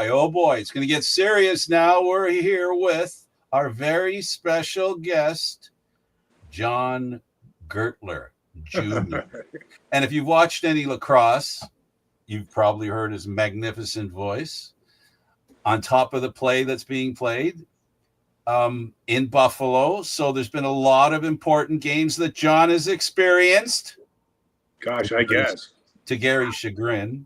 Oh boy, it's going to get serious now. We're here with our very special guest, John Gurtler Jr. And if you've watched any lacrosse, you've probably heard his magnificent voice on top of the play that's being played in Buffalo. So there's been a lot of important games that John has experienced. Gosh, I guess. To Gary's chagrin.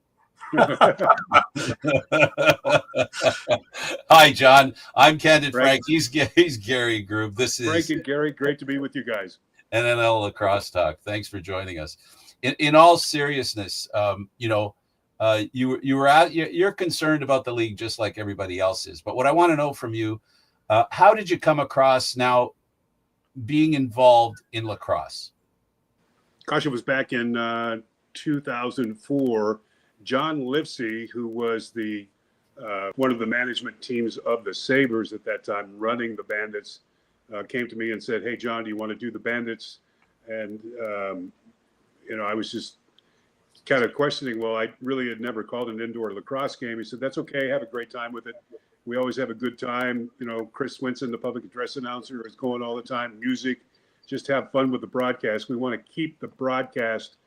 Hi, John. I'm Candid Frank. He's Gary Groob. This is Frank and Gary. Great to be with you guys. NLL Lacrosse Talk. Thanks for joining us. In all seriousness, you're concerned about the league just like everybody else is. But what I want to know from you, how did you come across now being involved in lacrosse? Gosh, it was back in 2004. John Livesey, who was the one of the management teams of the Sabres at that time, running the Bandits, came to me and said, "Hey, John, do you want to do the Bandits?" And I was just kind of questioning. Well, I really had never called an indoor lacrosse game. He said, "That's okay. Have a great time with it. We always have a good time. Chris Swinson, the public address announcer, is going all the time. Music, just have fun with the broadcast. We want to keep the broadcast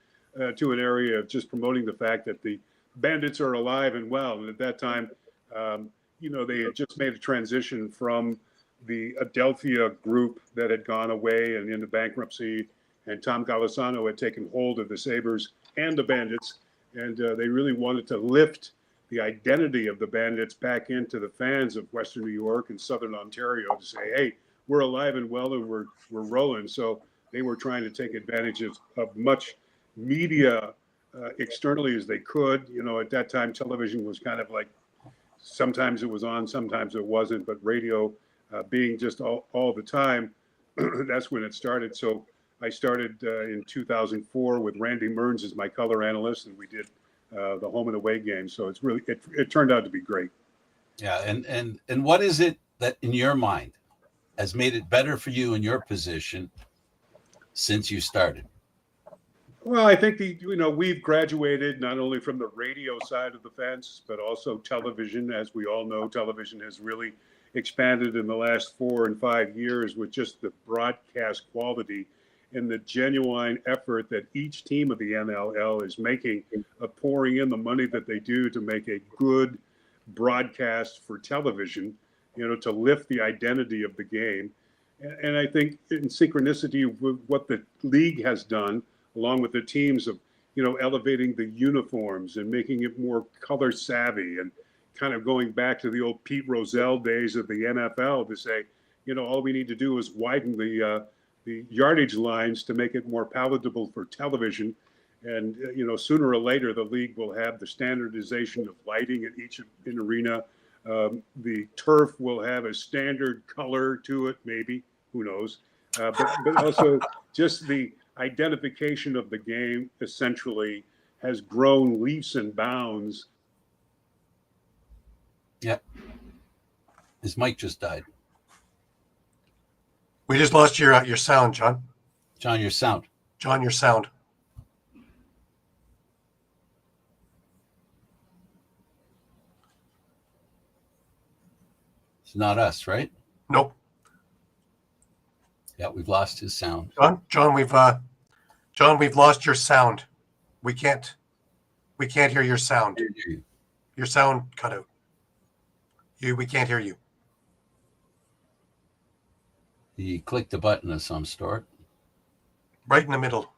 to an area of just promoting the fact that the Bandits are alive and well." And at that time, they had just made a transition from the Adelphia group that had gone away and into bankruptcy, and Tom Golisano had taken hold of the Sabres and the Bandits, and they really wanted to lift the identity of the Bandits back into the fans of Western New York and Southern Ontario to say, "Hey, we're alive and well, and we're rolling." So they were trying to take advantage of much media externally as they could. At that time, television was kind of like, sometimes it was on, sometimes it wasn't, but radio being just all the time, that's when it started. So I started in 2004 with Randy Mearns as my color analyst, and we did the home and away games. So it's really, it turned out to be great. Yeah. And what is it that in your mind has made it better for you in your position since you started? Well, I think we've graduated not only from the radio side of the fence, but also television. As we all know, television has really expanded in the last 4 and 5 years with just the broadcast quality and the genuine effort that each team of the NLL is making of pouring in the money that they do to make a good broadcast for television, to lift the identity of the game. And I think in synchronicity with what the league has done, along with the teams of, elevating the uniforms and making it more color savvy and kind of going back to the old Pete Rozelle days of the NFL to say, all we need to do is widen the yardage lines to make it more palatable for television. And, sooner or later, the league will have the standardization of lighting at each arena. The turf will have a standard color to it, maybe, who knows, but also just the identification of the game essentially has grown leaps and bounds. Yeah. His mic just died. We just lost your sound, John. John, your sound. John, your sound. It's not us, right? Nope. Yeah, we've lost his sound. John, we've lost your sound. We can't hear your sound. Your sound cut out. We can't hear you. He clicked the button of some sort. Right in the middle.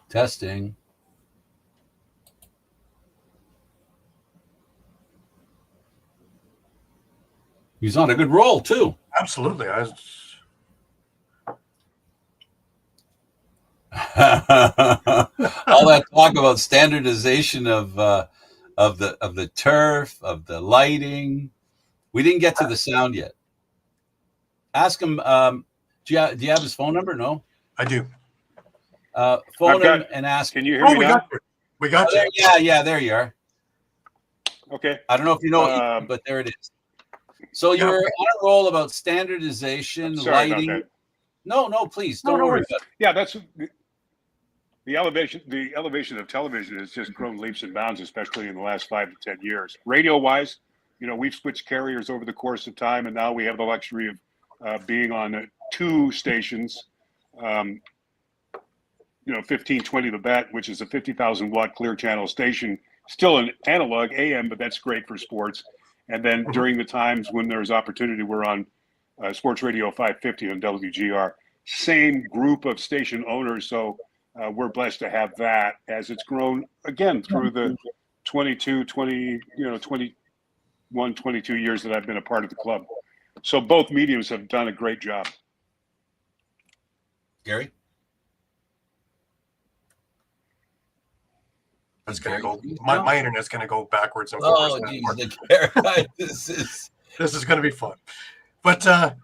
Testing. He's on a good roll, too. Absolutely. All that talk about standardization of the turf, of the lighting. We didn't get to the sound yet. Ask him. Do you have his phone number? No, I do. Phone him and ask. Can you hear me now? We got you. Yeah, there you are. Okay. I don't know if you know it, but there it is. So you were on a roll about standardization, Sorry lighting. about that. No, please don't worry about it. Yeah, that's the elevation. The elevation of television has just grown leaps and bounds, especially in the last 5 to 10 years. Radio-wise, we've switched carriers over the course of time, and now we have the luxury of being on 2 stations. 1520 The Bet, which is a 50,000 watt clear channel station, still an analog AM, but that's great for sports. And then during the times when there's opportunity, we're on Sports Radio 550 on WGR. Same group of station owners, so we're blessed to have that as it's grown again through the 21, 22 years that I've been a part of the club. So both mediums have done a great job. Gary? It's going to go. My internet's going to go backwards and forwards. Oh, geez, this is going to be fun. But I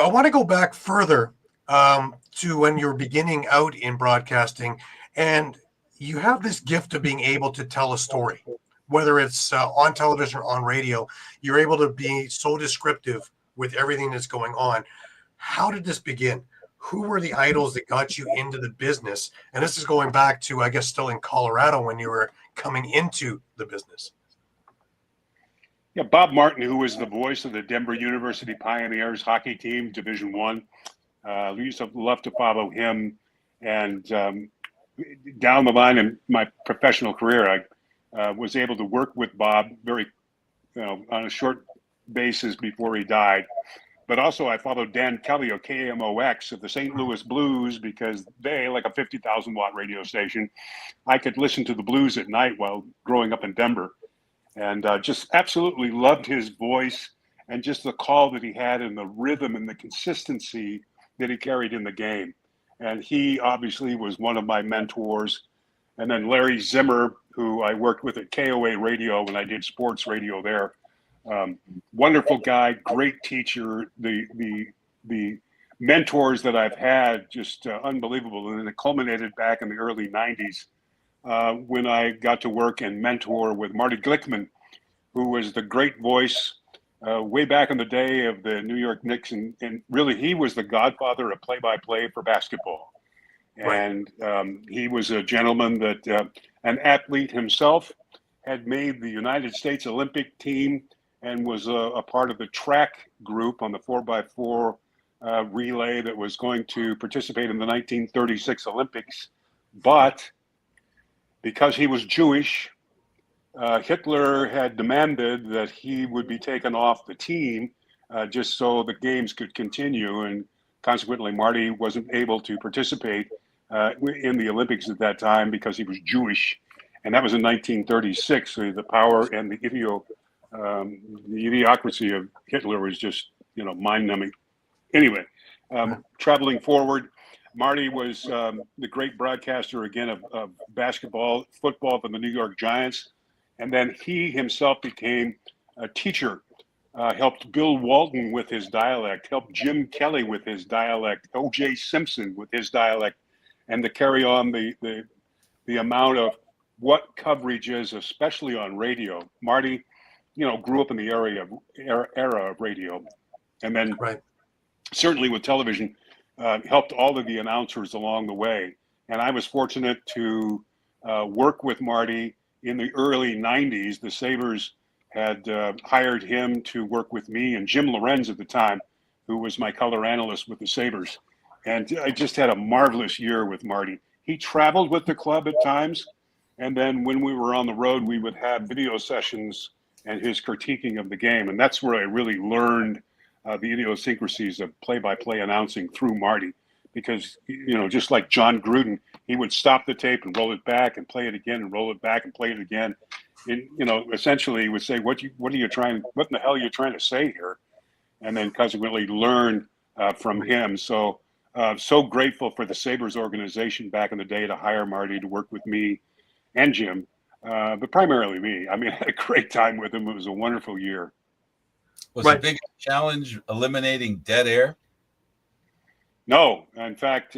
want to go back further to when you're beginning out in broadcasting, and you have this gift of being able to tell a story, whether it's on television or on radio. You're able to be so descriptive with everything that's going on. How did this begin? Who were the idols that got you into the business? And this is going back to, I guess, still in Colorado when you were coming into the business. Yeah, Bob Martin, who was the voice of the Denver University Pioneers hockey team, Division I. We used to love to follow him. And down the line in my professional career, I was able to work with Bob on a short basis before he died. But also I followed Dan Kelly of KMOX of the St. Louis Blues because they, like a 50,000 watt radio station, I could listen to the Blues at night while growing up in Denver. And just absolutely loved his voice and just the call that he had and the rhythm and the consistency that he carried in the game. And he obviously was one of my mentors. And then Larry Zimmer, who I worked with at KOA Radio when I did sports radio there. Wonderful guy, great teacher. The mentors that I've had, just unbelievable. And then it culminated back in the early 90s when I got to work and mentor with Marty Glickman, who was the great voice way back in the day of the New York Knicks. And really, he was the godfather of play-by-play for basketball. And he was a gentleman that, an athlete himself, had made the United States Olympic team and was a part of the track group on the 4x4 relay that was going to participate in the 1936 Olympics. But because he was Jewish, Hitler had demanded that he would be taken off the team just so the games could continue. And consequently, Marty wasn't able to participate in the Olympics at that time because he was Jewish. And that was in 1936. So the power and the idiocracy of Hitler was just, mind-numbing. Anyway, traveling forward, Marty was the great broadcaster again of basketball, football for the New York Giants. And then he himself became a teacher, helped Bill Walton with his dialect, helped Jim Kelly with his dialect, O.J. Simpson with his dialect, and to carry on the amount of what coverage is, especially on radio. Marty, grew up in the era of radio, and then certainly with television, helped all of the announcers along the way. And I was fortunate to work with Marty in the early 90s. The Sabres had hired him to work with me and Jim Lorenz at the time, who was my color analyst with the Sabres. And I just had a marvelous year with Marty. He traveled with the club at times. And then when we were on the road, we would have video sessions and his critiquing of the game. And that's where I really learned the idiosyncrasies of play-by-play announcing through Marty. Because, just like John Gruden, he would stop the tape and roll it back and play it again and roll it back and play it again. And, essentially he would say, what in the hell are you trying to say here? And then consequently learn from him. So grateful for the Sabres organization back in the day to hire Marty to work with me and Jim, but primarily me. I mean, I had a great time with him. It was a wonderful year. Was the biggest challenge eliminating dead air? No. In fact,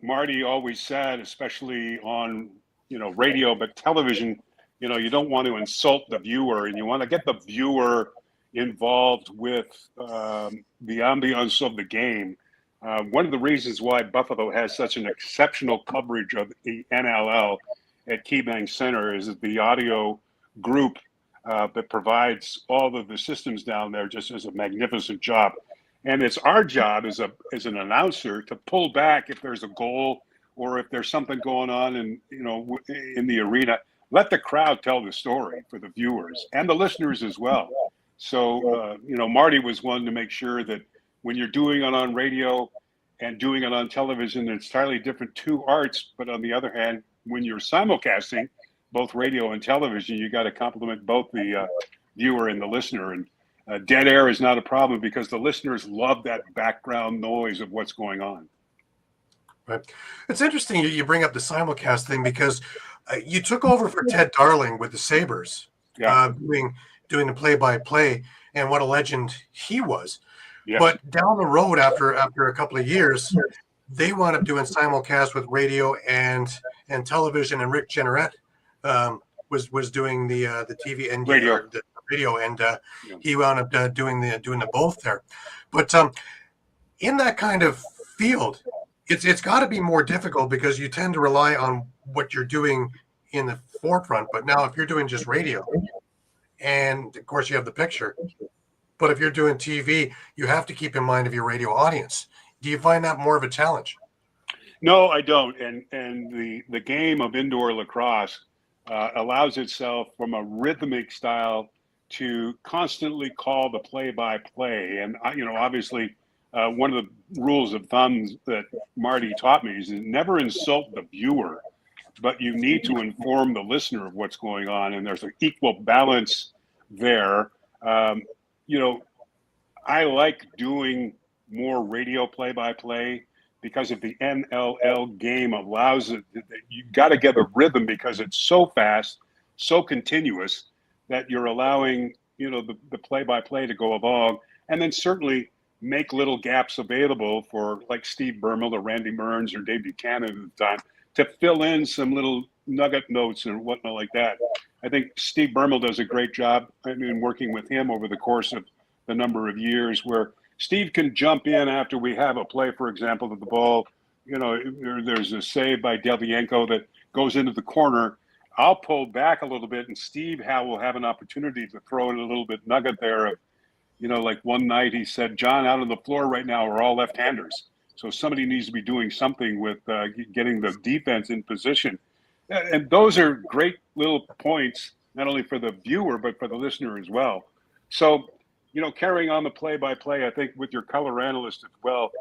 Marty always said, especially on radio, but television, you don't want to insult the viewer, and you want to get the viewer involved with the ambiance of the game. One of the reasons why Buffalo has such an exceptional coverage of the NLL at KeyBank Center is that the audio group that provides all of the systems down there just does a magnificent job. And it's our job as an announcer to pull back if there's a goal or if there's something going on in the arena. Let the crowd tell the story for the viewers and the listeners as well. So, Marty was one to make sure that when you're doing it on radio and doing it on television, it's entirely different two arts. But on the other hand, when you're simulcasting both radio and television, you got to compliment both the viewer and the listener. And dead air is not a problem because the listeners love that background noise of what's going on. Right. It's interesting you bring up the simulcast thing because you took over for Ted Darling with the Sabres, doing the play-by-play, and what a legend he was. Yes. But down the road, after a couple of years, they wound up doing simulcast with radio and television, and Rick Jenneret was doing the TV and radio, and he wound up doing the both there. But in that kind of field, it's got to be more difficult because you tend to rely on what you're doing in the forefront. But now, if you're doing just radio, and of course you have the picture, but if you're doing TV, you have to keep in mind of your radio audience. Do you find that more of a challenge? No, I don't. And the game of indoor lacrosse allows itself from a rhythmic style to constantly call the play-by-play. And obviously, one of the rules of thumb that Marty taught me is never insult the viewer, but you need to inform the listener of what's going on. And there's an equal balance there. I like doing more radio play-by-play because of the NLL game allows it. You got to get a rhythm because it's so fast, so continuous that you're allowing, the play-by-play to go along, and then certainly make little gaps available for like Steve Bermel or Randy Mearns or Dave Buchanan at the time to fill in some little nugget notes and whatnot like that. I think Steve Bermel does a great job. Working with him over the course of the number of years where Steve can jump in after we have a play, for example, that the ball, there's a save by Delvienko that goes into the corner. I'll pull back a little bit and Steve will have an opportunity to throw in a little bit nugget there of, like one night he said, John, out on the floor right now are all left-handers. So somebody needs to be doing something with getting the defense in position. And those are great little points, not only for the viewer, but for the listener as well. So, carrying on the play-by-play, I think with your color analyst as well,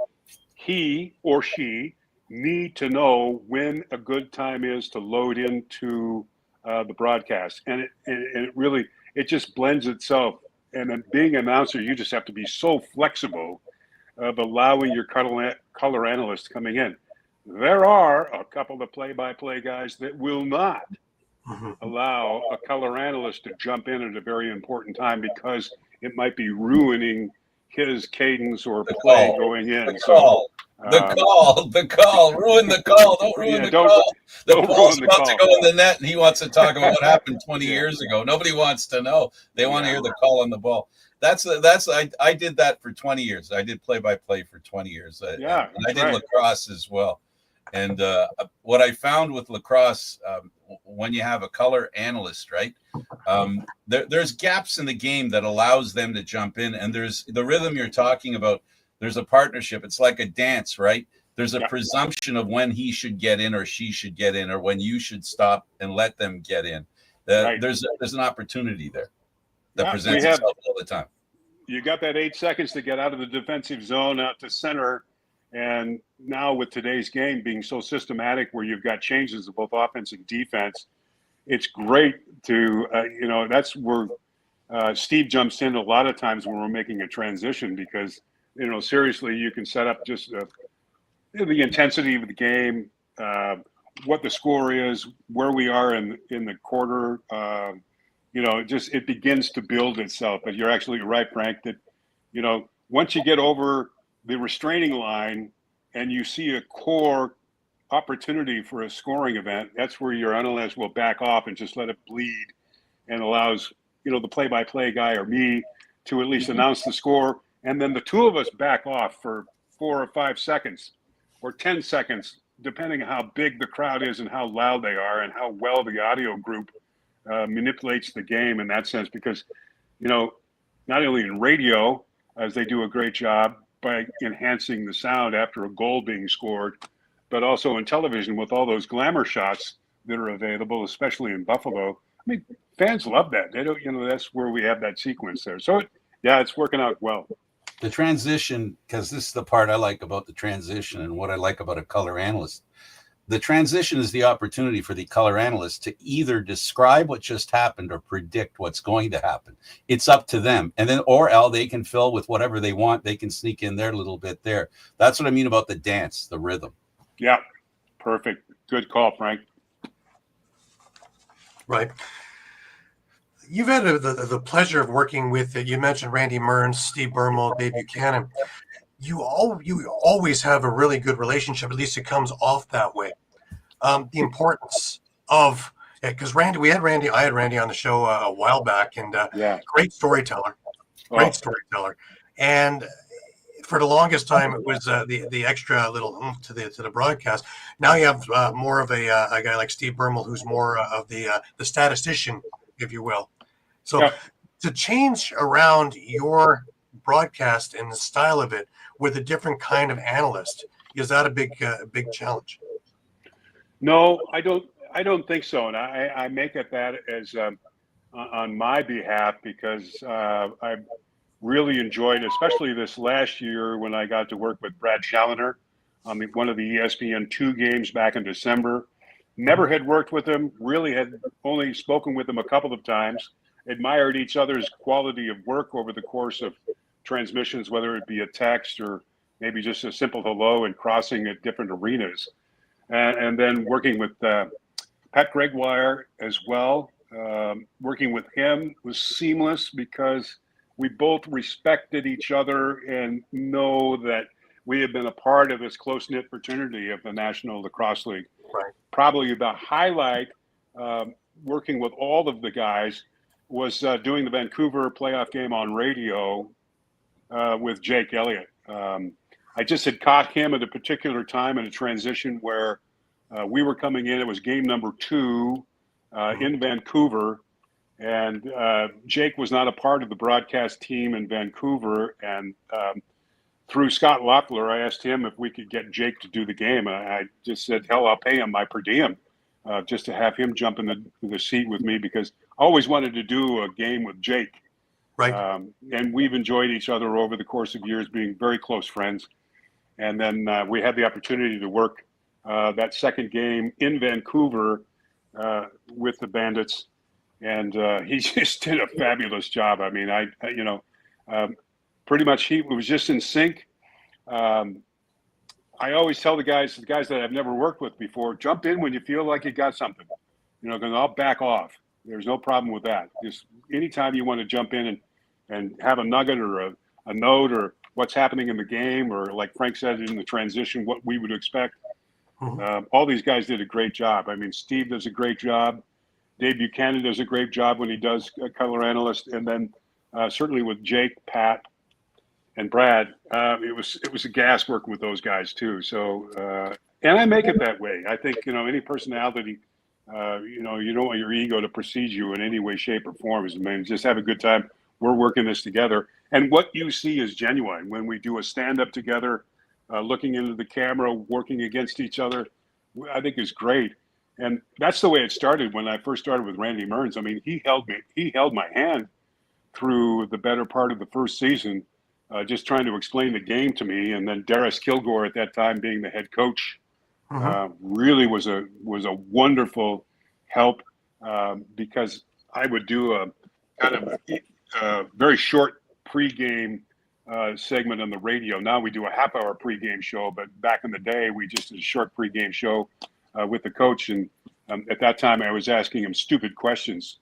he or she need to know when a good time is to load into the broadcast. And it really just blends itself. And then being an announcer, you just have to be so flexible of allowing your color analyst coming in. There are a couple of play-by-play guys that will not allow a color analyst to jump in at a very important time because it might be ruining his cadence or play going in. The call, ruin the call. Don't ruin the call. The ball's about to go in the net, and he wants to talk about what happened 20 years ago. Nobody wants to know. They want to hear the call on the ball. I did that for 20 years. I did play-by-play for 20 years. And I did lacrosse as well. And what I found with lacrosse, when you have a color analyst, right, there's gaps in the game that allows them to jump in. And there's the rhythm you're talking about. There's a partnership. It's like a dance, right? There's a presumption of when he should get in or she should get in or when you should stop and let them get in. There's an opportunity there that presents itself all the time. You got that 8 seconds to get out of the defensive zone out to center. And now with today's game being so systematic where you've got changes of both offense and defense, it's great to, that's where Steve jumps in a lot of times when we're making a transition because, seriously, you can set up just the intensity of the game, what the score is, where we are in the quarter. It begins to build itself. But you're actually right, Frank, that, once you get over the restraining line and you see a core opportunity for a scoring event, that's where your analyst will back off and just let it bleed, and allows, the play-by-play guy or me to at least announce the score. And then the two of us back off for 4 or 5 seconds or 10 seconds, depending on how big the crowd is and how loud they are and how well the audio group manipulates the game in that sense. Because, not only in radio, as they do a great job by enhancing the sound after a goal being scored, but also in television with all those glamour shots that are available, especially in Buffalo. I mean, fans love that. They don't, that's where we have that sequence there. So, it's working out well. The transition, because this is the part I like about the transition and what I like about a color analyst. The transition is the opportunity for the color analyst to either describe what just happened or predict what's going to happen. It's up to them. And then, they can fill with whatever they want. They can sneak in their little bit there. That's what I mean about the dance, the rhythm. Yeah, perfect. Good call, Frank. Right. You've had the pleasure of working with, you mentioned Randy Mearns, Steve Bermel, Dave Buchanan. You always have a really good relationship, at least it comes off that way. The importance of, because I had Randy on the show a while back, and great storyteller. And for the longest time, it was the extra little oomph to the broadcast. Now you have more of a guy like Steve Bermel, who's more of the statistician, if you will. So to change around your broadcast and the style of it with a different kind of analyst, is that a big challenge? No, I don't think so. And I make it that as on my behalf, because I really enjoyed, especially this last year when I got to work with Brad Challoner on one of the ESPN2 games back in December. Never had worked with him, really had only spoken with him a couple of times, admired each other's quality of work over the course of transmissions, whether it be a text or maybe just a simple hello and crossing at different arenas. And then working with Pat Gregoire as well. Working with him was seamless because we both respected each other and know that we have been a part of this close-knit fraternity of the National Lacrosse League. Right. Probably the highlight, working with all of the guys, was doing the Vancouver playoff game on radio with Jake Elliott. I just had caught him at a particular time in a transition where we were coming in. It was game number 2 in Vancouver. And Jake was not a part of the broadcast team in Vancouver. And through Scott Loeffler, I asked him if we could get Jake to do the game. I just said, hell, I'll pay him my per diem just to have him jump in the seat with me, because I always wanted to do a game with Jake. Right. And we've enjoyed each other over the course of years, being very close friends. And then we had the opportunity to work that second game in Vancouver with the Bandits. And he just did a fabulous job. I mean, pretty much he was just in sync. I always tell the guys that I've never worked with before, jump in when you feel like you got something, because I'll back off. There's no problem with that. Just anytime you want to jump in and have a nugget or a note or what's happening in the game, or like Frank said in the transition, what we would expect. Mm-hmm. All these guys did a great job. I mean, Steve does a great job. Dave Buchanan does a great job when he does a color analyst. And then certainly with Jake, Pat, and Brad, it was a gas working with those guys too. So, and I make it that way. I think, any personality, you don't want your ego to precede you in any way, shape, or form. I mean, just have a good time. We're working this together. And what you see is genuine. When we do a stand-up together, looking into the camera, working against each other, I think is great. And that's the way it started when I first started with Randy Mearns. I mean, he held my hand through the better part of the first season, just trying to explain the game to me. And then Darius Kilgore at that time being the head coach, really was a wonderful help, because I would do a kind of a very short pregame segment on the radio. Now we do a half-hour pregame show, but back in the day, we just did a short pregame show with the coach. And at that time, I was asking him stupid questions.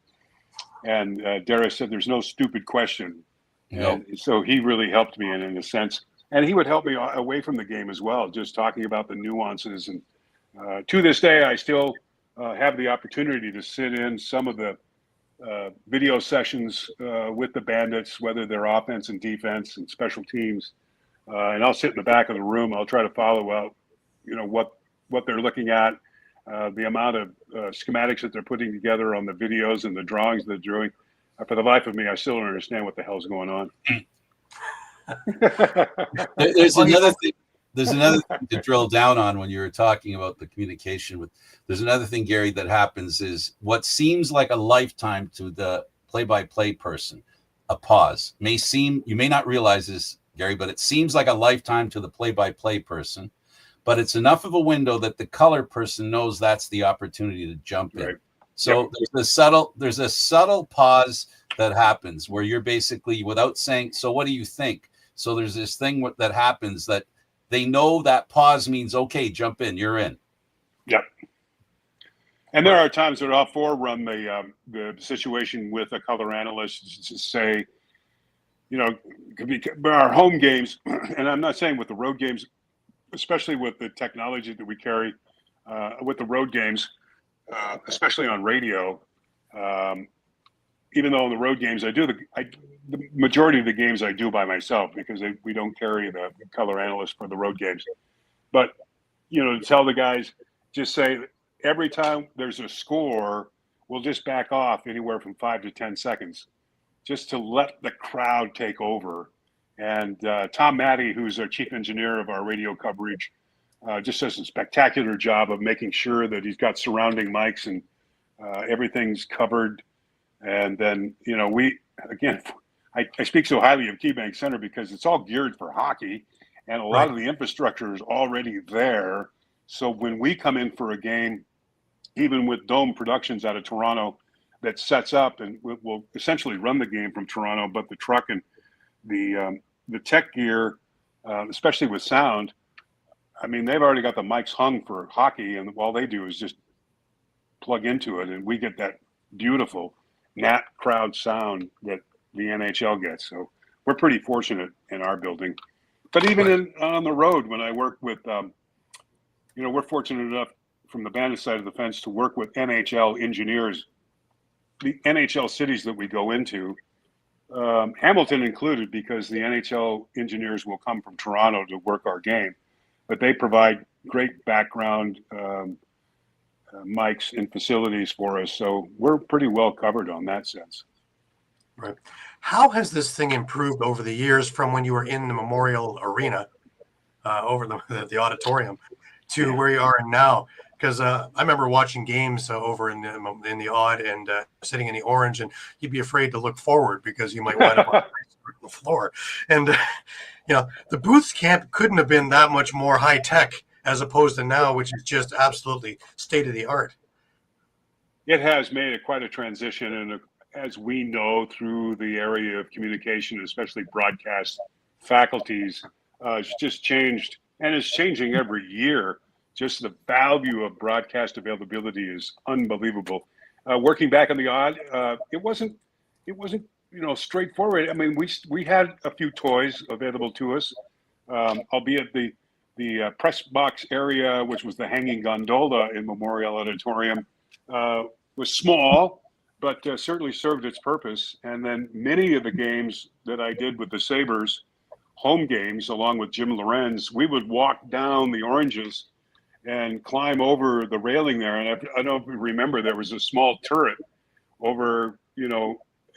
And Darius said, there's no stupid question. Nope. And so he really helped me in a sense. And he would help me away from the game as well, just talking about the nuances and To this day, I still have the opportunity to sit in some of the video sessions with the Bandits, whether they're offense and defense and special teams. And I'll sit in the back of the room. I'll try to follow out, what they're looking at, the amount of schematics that they're putting together on the videos and the drawings they're doing. For the life of me, I still don't understand what the hell's going on. There's another thing. There's another thing to drill down on when you're talking about the communication with. There's another thing, Gary, that happens is what seems like a lifetime to the play-by-play person. A pause you may not realize this, Gary, but it seems like a lifetime to the play-by-play person. But it's enough of a window that the color person knows that's the opportunity to jump in. Right. So there's a subtle pause that happens where you're basically, without saying, so what do you think? So there's this thing that happens that they know that pause means, okay, jump in, you're in. Yep. And there are times that I'll forerun the situation with a color analyst to say, could be our home games, and I'm not saying with the road games, especially with the technology that we carry with the road games, especially on radio. Even though on the road games, the majority of the games I do by myself because we don't carry the color analyst for the road games. But, to tell the guys, just say every time there's a score, we'll just back off anywhere from 5 to 10 seconds just to let the crowd take over. And Tom Matty, who's our chief engineer of our radio coverage, just does a spectacular job of making sure that he's got surrounding mics and everything's covered. And then, I speak so highly of KeyBank Center because it's all geared for hockey and a lot of the infrastructure is already there. So when we come in for a game, even with Dome Productions out of Toronto that sets up and we'll essentially run the game from Toronto, but the truck and the tech gear, especially with sound, I mean, they've already got the mics hung for hockey and all they do is just plug into it and we get that beautiful nat crowd sound that the NHL gets. So we're pretty fortunate in our building. But even on the road, when I work with, we're fortunate enough from the Bandit side of the fence to work with NHL engineers, the NHL cities that we go into, Hamilton included, because the NHL engineers will come from Toronto to work our game, but they provide great background mics and facilities for us. So we're pretty well covered on that sense. Right. How has this thing improved over the years from when you were in the Memorial Arena, over the auditorium, to where you are now? Because I remember watching games over in the odd and sitting in the orange, and you'd be afraid to look forward because you might wind up on the floor. And the booth couldn't have been that much more high tech as opposed to now, which is just absolutely state of the art. It has made quite a transition, and as we know through the area of communication, especially broadcast faculties, it's just changed, and it's changing every year. Just the value of broadcast availability is unbelievable. Working back on the odd, it wasn't straightforward. I mean, we had a few toys available to us, albeit the press box area, which was the hanging gondola in Memorial Auditorium, was small, but certainly served its purpose. And then many of the games that I did with the Sabres, home games, along with Jim Lorenz, we would walk down the Oranges and climb over the railing there. And I don't know if you remember, there was a small turret over,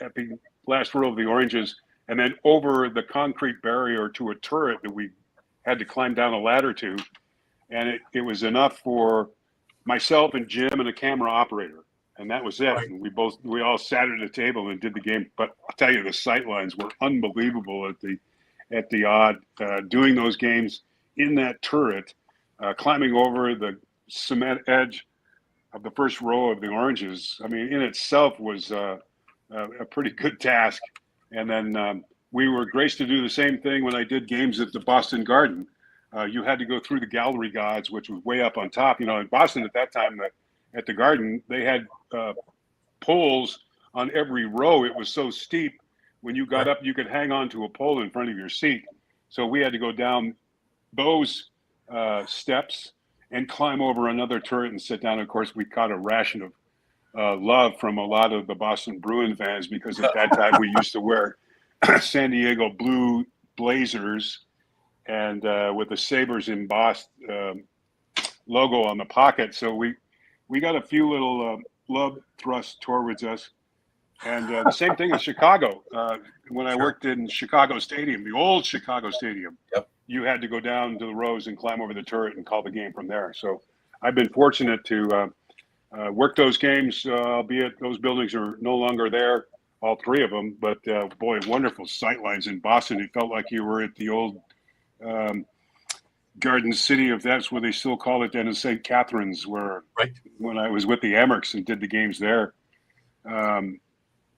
at the last row of the Oranges, and then over the concrete barrier to a turret that we had to climb down a ladder to. And it was enough for myself and Jim and a camera operator. And that was it. Right. And we all sat at a table and did the game. But I'll tell you, the sight lines were unbelievable at the odd, doing those games in that turret, climbing over the cement edge of the first row of the Oranges. I mean, in itself was a pretty good task. And then we were graced to do the same thing when I did games at the Boston Garden. You had to go through the gallery gods, which was way up on top. In Boston at that time, at the Garden, they had poles on every row. It was so steep. When you got up, you could hang on to a pole in front of your seat. So we had to go down those steps and climb over another turret and sit down. Of course, we caught a ration of love from a lot of the Boston Bruin fans, because at that time we used to wear San Diego blue blazers and with the Sabres embossed logo on the pocket. So we got a few little love thrusts towards us. And the same thing in Chicago. When I worked in Chicago Stadium, the old Chicago Stadium, Yep. you had to go down to the rows and climb over the turret and call the game from there. So I've been fortunate to work those games, albeit those buildings are no longer there, all three of them. But boy, wonderful sightlines in Boston. It felt like you were at the old Garden City, if that's what they still call it, then in St. Catharines, where when I was with the Amerks and did the games there.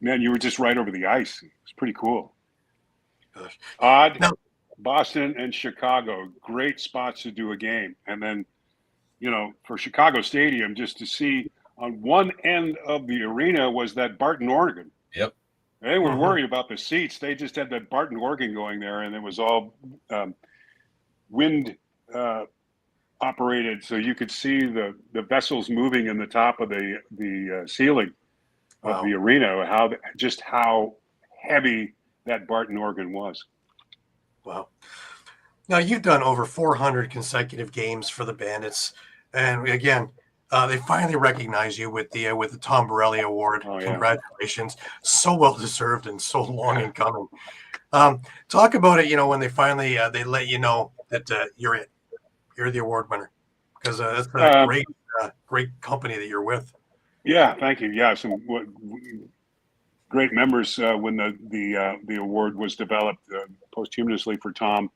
Man, you were just right over the ice. It's pretty cool. Odd, no. Boston and Chicago, great spots to do a game. And then, for Chicago Stadium, just to see on one end of the arena was that Barton organ. Yep. They were worried about the seats. They just had that Barton organ going there, and it was all wind operated, so you could see the vessels moving in the top of the ceiling of the arena, how heavy that Barton organ was. Wow. Now, you've done over 400 consecutive games for the Bandits, and again, they finally recognize you with the Tom Borelli Award. Oh, yeah. Congratulations. So well deserved and so long in coming. Talk about it, when they finally they let you know that you're the award winner, because that's a great company that you're with. Yeah, thank you. Yeah, some great members when the award was developed posthumously for Tom.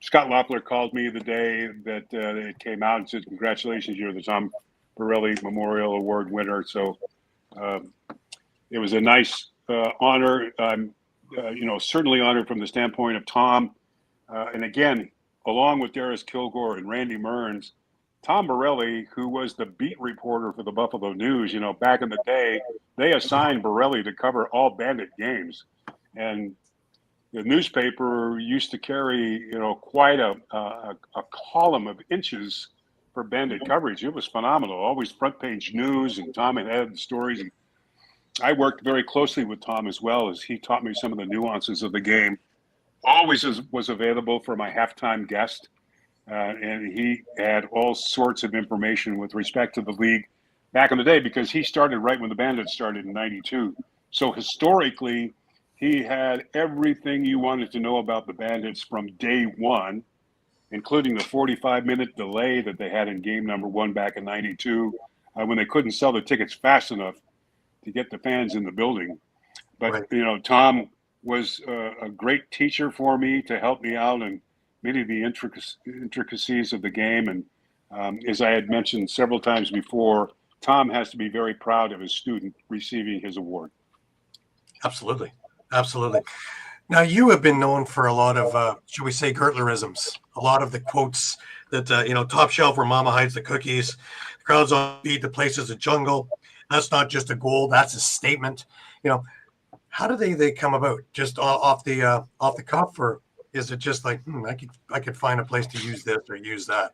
Scott Loeffler called me the day that it came out and said, "Congratulations, you're the Tom Borelli Memorial Award winner." So it was a nice honor. I'm certainly honored from the standpoint of Tom, and again, along with Darius Kilgore and Randy Mearns. Tom Borelli, who was the beat reporter for the Buffalo News, back in the day, they assigned Borelli to cover all Bandit games. And the newspaper used to carry, quite a column of inches for Bandit coverage. It was phenomenal. Always front page news, and Tom had stories. And I worked very closely with Tom as well, as he taught me some of the nuances of the game. Always was available for my halftime guest. And he had all sorts of information with respect to the league back in the day, because he started right when the Bandits started in '92. So historically, he had everything you wanted to know about the Bandits from day one, including the 45-minute delay that they had in game number 1 back in '92, when they couldn't sell the tickets fast enough to get the fans in the building. But, Tom was a great teacher for me to help me out and many of the intricacies of the game. And as I had mentioned several times before, Tom has to be very proud of his student receiving his award. Absolutely. Now, you have been known for a lot of, should we say, Gurtlerisms, a lot of the quotes that, top shelf where mama hides the cookies, the crowd's on beat, the place is a jungle. That's not just a goal, that's a statement. How do they come about? Just off the cuff, or is it just like, I could find a place to use this or use that?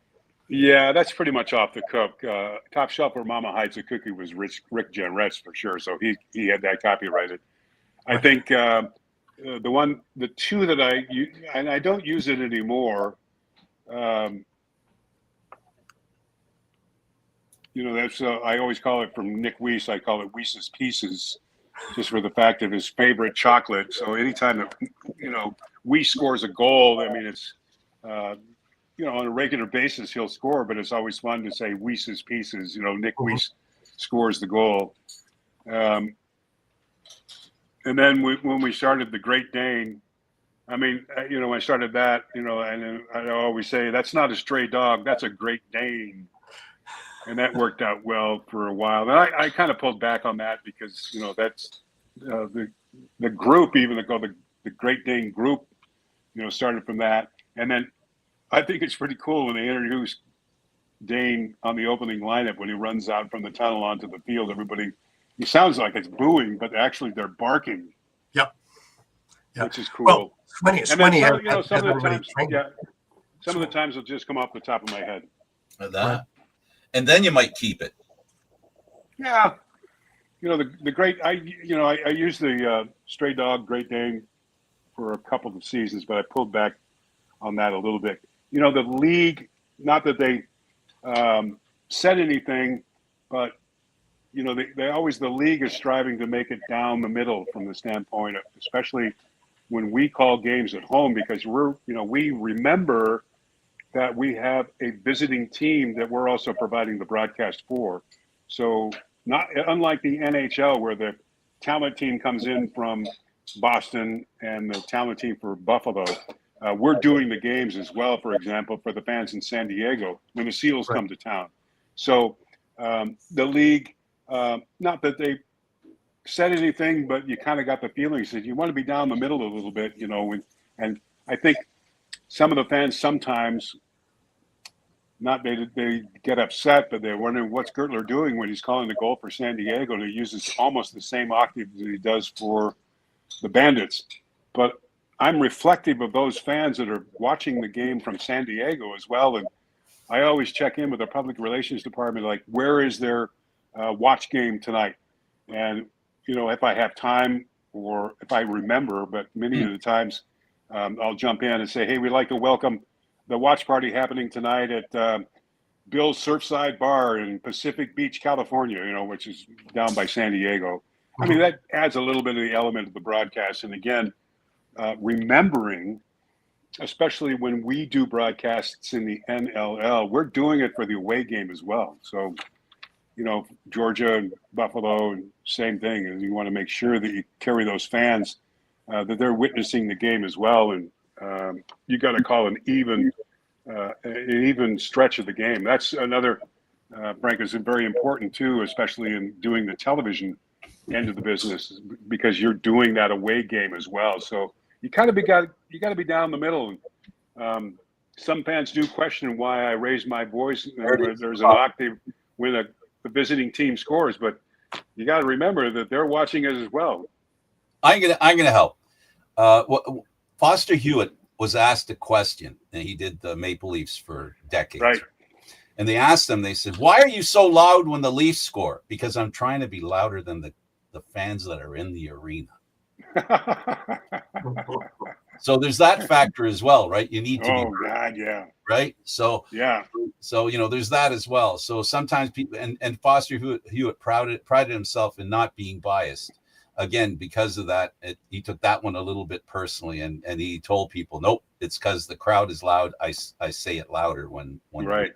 Yeah, that's pretty much off the cuff. Top shelf where mama hides a cookie was Rick Jenretz for sure. So he had that copyrighted. I think the two that I use, and I don't use it anymore. That's I always call it from Nick Weiss. I call it Weiss's Pieces, just for the fact of his favorite chocolate. So anytime that Weiss scores a goal, I mean, it's on a regular basis he'll score, but it's always fun to say Weiss's Pieces. Nick Weiss scores the goal. And then when we started the Great Dane, I mean, I started that, and I always say that's not a stray dog, that's a Great Dane. And that worked out well for a while. And I kind of pulled back on that because, that's the group, even called the Great Dane group, started from that. And then I think it's pretty cool when they introduced Dane on the opening lineup, when he runs out from the tunnel onto the field, he sounds like it's booing, but actually they're barking. Yep. Which is cool. Well, Swinny, some of the times it'll just come off the top of my head. that. Right. And then you might keep it. Yeah. You know, the great, I used the Stray Dog Great Dane for a couple of seasons, but I pulled back on that a little bit. You know, the league, not that they said anything, but, you know, they always, the league is striving to make it down the middle from the standpoint of, especially when we call games at home, because we remember that we have a visiting team that we're also providing the broadcast for. So not unlike the NHL where the talent team comes in from Boston and the talent team for Buffalo, we're doing the games as well, for example, for the fans in San Diego when the Seals come to town. So the league, not that they said anything, but you kind of got the feeling that you want to be down the middle a little bit, you know, and I think some of the fans sometimes, not they get upset, but they're wondering what's Gurtler doing when he's calling the goal for San Diego, and he uses almost the same octave that he does for the Bandits. But I'm reflective of those fans that are watching the game from San Diego as well, and I always check in with the public relations department, like, where is their watch game tonight? And, you know, if I have time or if I remember, but many of the times I'll jump in and say, hey, we'd like to welcome the watch party happening tonight at Bill's Surfside Bar in Pacific Beach, California, you know, which is down by San Diego. I mean, that adds a little bit of the element of the broadcast. And again, remembering, especially when we do broadcasts in the NLL, we're doing it for the away game as well. So, you know, Georgia and Buffalo, and same thing. And you want to make sure that you carry those fans, that they're witnessing the game as well. And you got to call an even stretch of the game. That's another, Frank, is very important too, especially in doing the television end of the business, because you're doing that away game as well. So you got to be down the middle. Some fans do question why I raise my voice. There's an octave when the visiting team scores, but you got to remember that they're watching it as well. I'm gonna help. Foster Hewitt was asked a question, and he did the Maple Leafs for decades. Right. And they asked him, they said, why are you so loud when the Leafs score? Because I'm trying to be louder than the fans that are in the arena. So there's that factor as well, right? You need to be heard, God, yeah. Right. So yeah. So, you know, there's that as well. So sometimes people, and Foster Hewitt prided himself in not being biased. Again, because of that, he took that one a little bit personally, and he told people, nope, it's because the crowd is loud. I say it louder when right.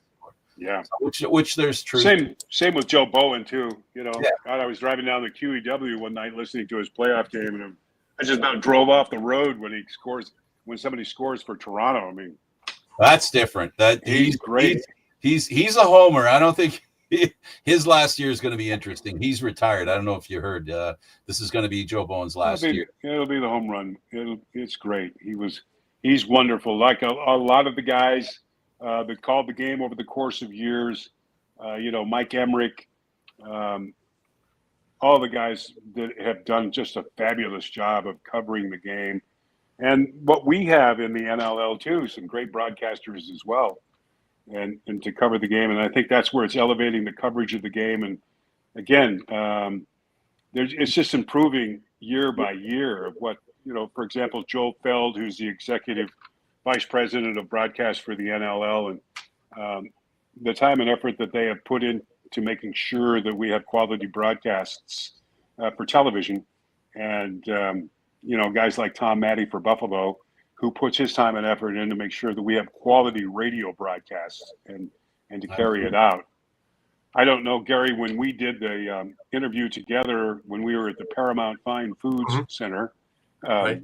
Yeah. So which there's truth. Same with Joe Bowen too. You know, God, I was driving down the QEW one night listening to his playoff game, and I just about drove off the road when somebody scores for Toronto. I mean, that's different. He's great. He's a homer. I don't think his last year is going to be interesting. He's retired. I don't know if you heard. This is going to be Joe Bowen's last year. It'll be the home run. It's great. He's wonderful. Like a lot of the guys that called the game over the course of years. You know, Mike Emmerich, all the guys that have done just a fabulous job of covering the game. And what we have in the NLL too, some great broadcasters as well, and to cover the game. And I think that's where it's elevating the coverage of the game. And again, it's just improving year by year of what, you know, for example, Joel Feld, who's the executive vice president of broadcast for the NLL, and the time and effort that they have put into making sure that we have quality broadcasts for television. And, you know, guys like Tom Maddie for Buffalo, who puts his time and effort in to make sure that we have quality radio broadcasts and to carry it out. I don't know, Gary, when we did the interview together when we were at the Paramount Fine Foods Center, Right.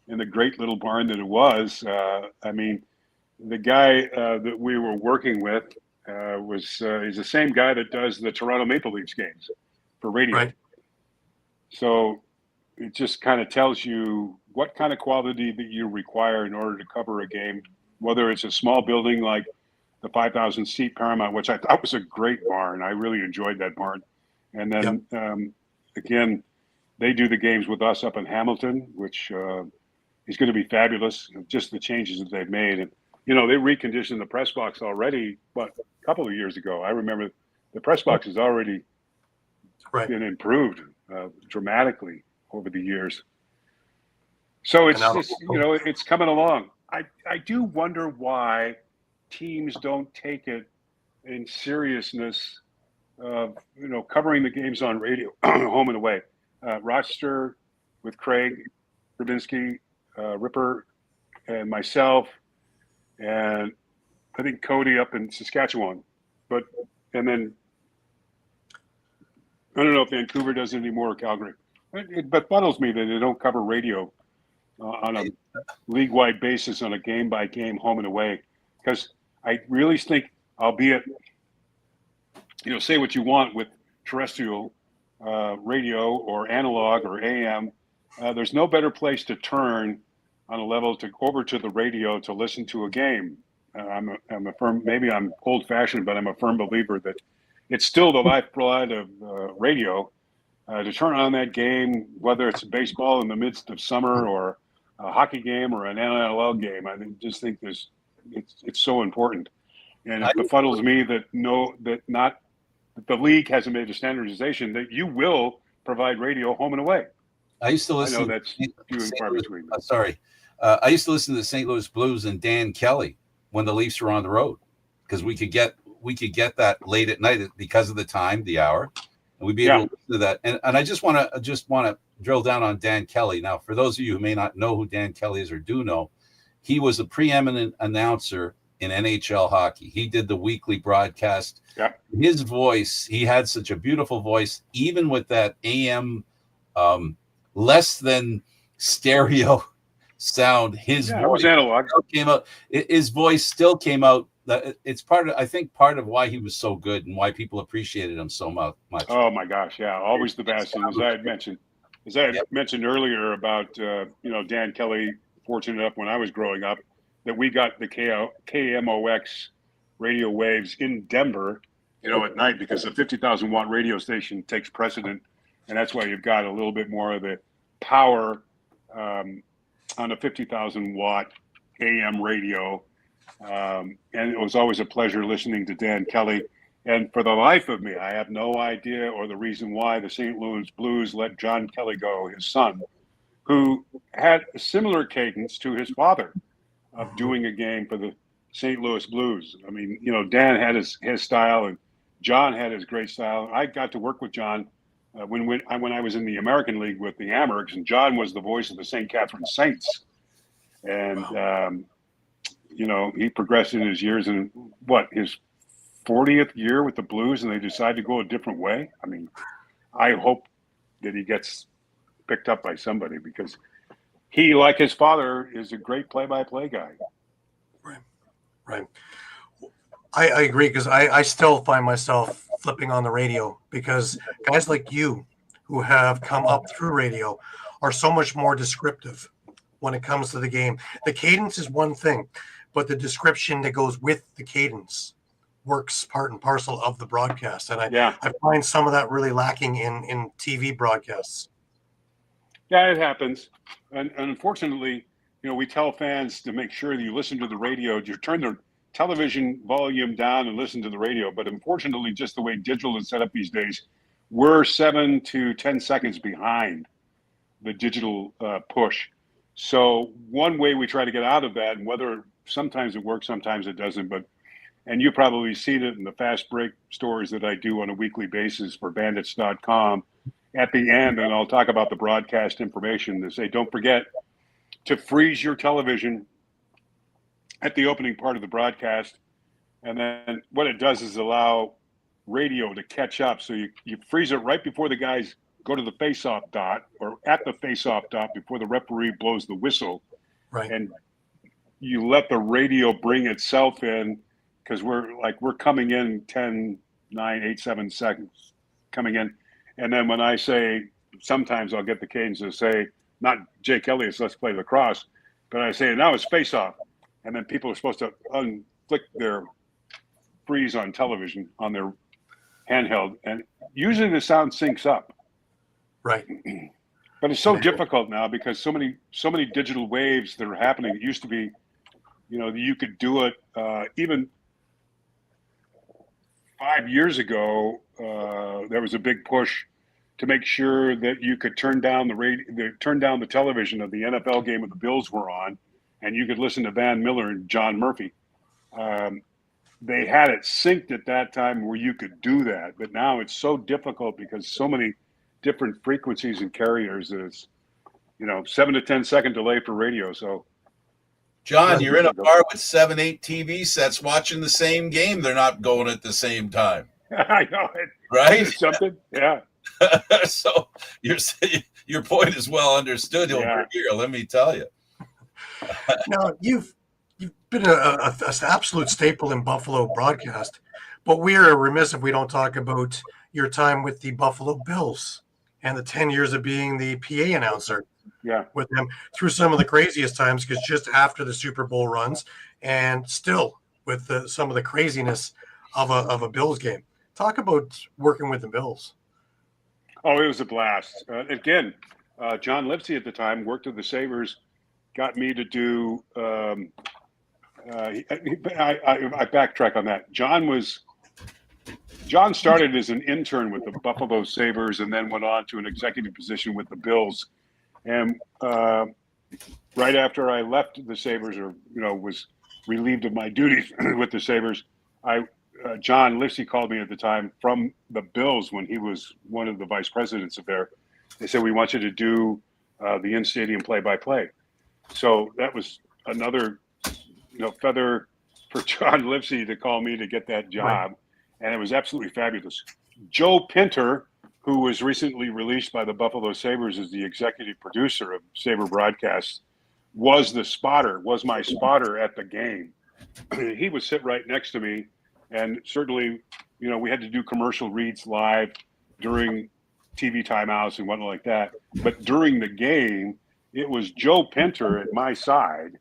in the great little barn that it was, I mean, the guy that we were working with he's the same guy that does the Toronto Maple Leafs games for radio. Right. So it just kind of tells you what kind of quality that you require in order to cover a game, whether it's a small building like the 5,000 seat Paramount, which I thought was a great barn. I really enjoyed that barn. And then again, they do the games with us up in Hamilton, which is going to be fabulous. Just the changes that they've made. And they reconditioned the press box already, a couple of years ago. I remember the press box has already been improved dramatically over the years. So it's just, it's coming along. I do wonder why teams don't take it in seriousness of, covering the games on radio, home and away. Rochester with Craig Grabinski, Ripper, and myself, and I think Cody up in Saskatchewan. And then I don't know if Vancouver does it anymore or Calgary. It befuddles me that they don't cover radio on a league-wide basis on a game-by-game home and away, because I really think, albeit, say what you want with terrestrial radio or analog or AM, there's no better place to turn on a level over to the radio to listen to a game. I'm a firm, maybe I'm old-fashioned, but I'm a firm believer that it's still the lifeblood of radio. To turn on that game, whether it's baseball in the midst of summer or a hockey game or an NLL game, I just think it's so important. And it befuddles me that the league hasn't made a standardization that you will provide radio home and away. I used to listen. I know that's few and far between. I used to listen to the St. Louis Blues and Dan Kelly when the Leafs were on the road, because we could get that late at night because of the time, the hour, and we'd be able to listen to that. And I just want to drill down on Dan Kelly. Now, for those of you who may not know who Dan Kelly is or do know, he was a preeminent announcer in NHL hockey. He did the weekly broadcast. Yeah. His voice, he had such a beautiful voice, even with that AM less than stereo sound. His voice was analog. Came out. His voice still came out. It's part of why he was so good and why people appreciated him so much. Oh my gosh, yeah, always the best. And as I had mentioned earlier about Dan Kelly, fortunate enough when I was growing up that we got the KMOX radio waves in Denver, at night, because the 50,000 watt radio station takes precedent, and that's why you've got a little bit more of the power on a 50,000 watt AM radio. And it was always a pleasure listening to Dan Kelly. And for the life of me, I have no idea or the reason why the St. Louis Blues let John Kelly go, his son, who had a similar cadence to his father of doing a game for the St. Louis Blues. I mean, Dan had his style and John had his great style. I got to work with John when I was in the American League with the Amherst, and John was the voice of the St. Catherine Saints. And, he progressed in his years, and his 40th year with the Blues, and they decide to go a different way. I mean, I hope that he gets picked up by somebody, because he, like his father, is a great play-by-play guy. Right. I agree, because I still find myself flipping on the radio, because guys like you who have come up through radio are so much more descriptive when it comes to the game. The cadence is one thing, but the description that goes with the cadence works part and parcel of the broadcast. And I find some of that really lacking in TV broadcasts. Yeah, it happens. And unfortunately, we tell fans to make sure that you listen to the radio, you turn the television volume down and listen to the radio. But unfortunately, just the way digital is set up these days, we're 7 to 10 seconds behind the digital push. So one way we try to get out of that, and whether sometimes it works, sometimes it doesn't, and you probably seen it in the fast break stories that I do on a weekly basis for bandits.com. At the end, and I'll talk about the broadcast information, they say, don't forget to freeze your television at the opening part of the broadcast. And then what it does is allow radio to catch up. So you freeze it right before the guys go to the face-off dot, or at the face-off dot before the referee blows the whistle. Right. And you let the radio bring itself in, because we're coming in 10, 9, 8, 7 seconds coming in. And then when I say, sometimes I'll get the cadence to say, not Jake Elliott's Let's Play Lacrosse, but I say, now it's face-off. And then people are supposed to unflick their freeze on television on their handheld. And usually the sound syncs up. Right. But it's so difficult now, because so many digital waves that are happening. It used to be you could do it even 5 years ago. There was a big push to make sure that you could turn down the television of the NFL game when the Bills were on, and you could listen to Van Miller and John Murphy. They had it synced at that time where you could do that, but now it's so difficult because so many different frequencies and carriers that it's 7 to 10 second delay for radio. So, John, you're in a bar with 7, 8 TV sets watching the same game. They're not going at the same time. I know it. Right? Something, yeah. So your point is well understood over here. Let me tell you. Now you've been an absolute staple in Buffalo broadcast, but we're remiss if we don't talk about your time with the Buffalo Bills and the 10 years of being the PA announcer. Yeah, with them through some of the craziest times, because just after the Super Bowl runs, and still with some of the craziness of a Bills game. Talk about working with the Bills. Oh, it was a blast. Again, John Lipsey at the time worked with the Sabres, got me to do. I backtrack on that. John started as an intern with the Buffalo Sabres and then went on to an executive position with the Bills. And right after I left the Sabres, or was relieved of my duties with the Sabres, John Lipsey called me at the time from the Bills when he was one of the vice presidents of there. They said, "We want you to do the in-stadium play-by-play." So that was another feather for John Lipsey to call me to get that job, and it was absolutely fabulous. Joe Pinter, who was recently released by the Buffalo Sabres as the executive producer of Sabre Broadcast, was my spotter at the game. He would sit right next to me, and certainly, we had to do commercial reads live during TV timeouts and whatnot like that. But during the game, it was Joe Pinter at my side,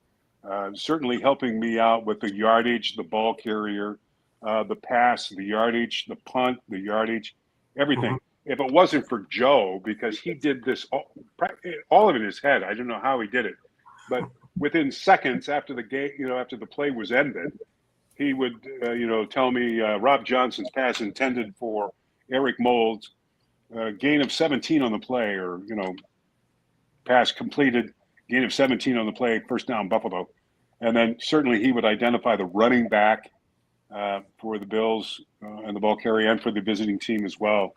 certainly helping me out with the yardage, the ball carrier, the pass, the yardage, the punt, the yardage, everything. Mm-hmm. If it wasn't for Joe, because he did this all of it in his head, I don't know how he did it, but within seconds after the game, after the play was ended, he would, tell me Rob Johnson's pass intended for Eric Mold's, gain of 17 on the play, or pass completed, gain of 17 on the play, first down Buffalo, and then certainly he would identify the running back for the Bills and the ball carrier, and for the visiting team as well.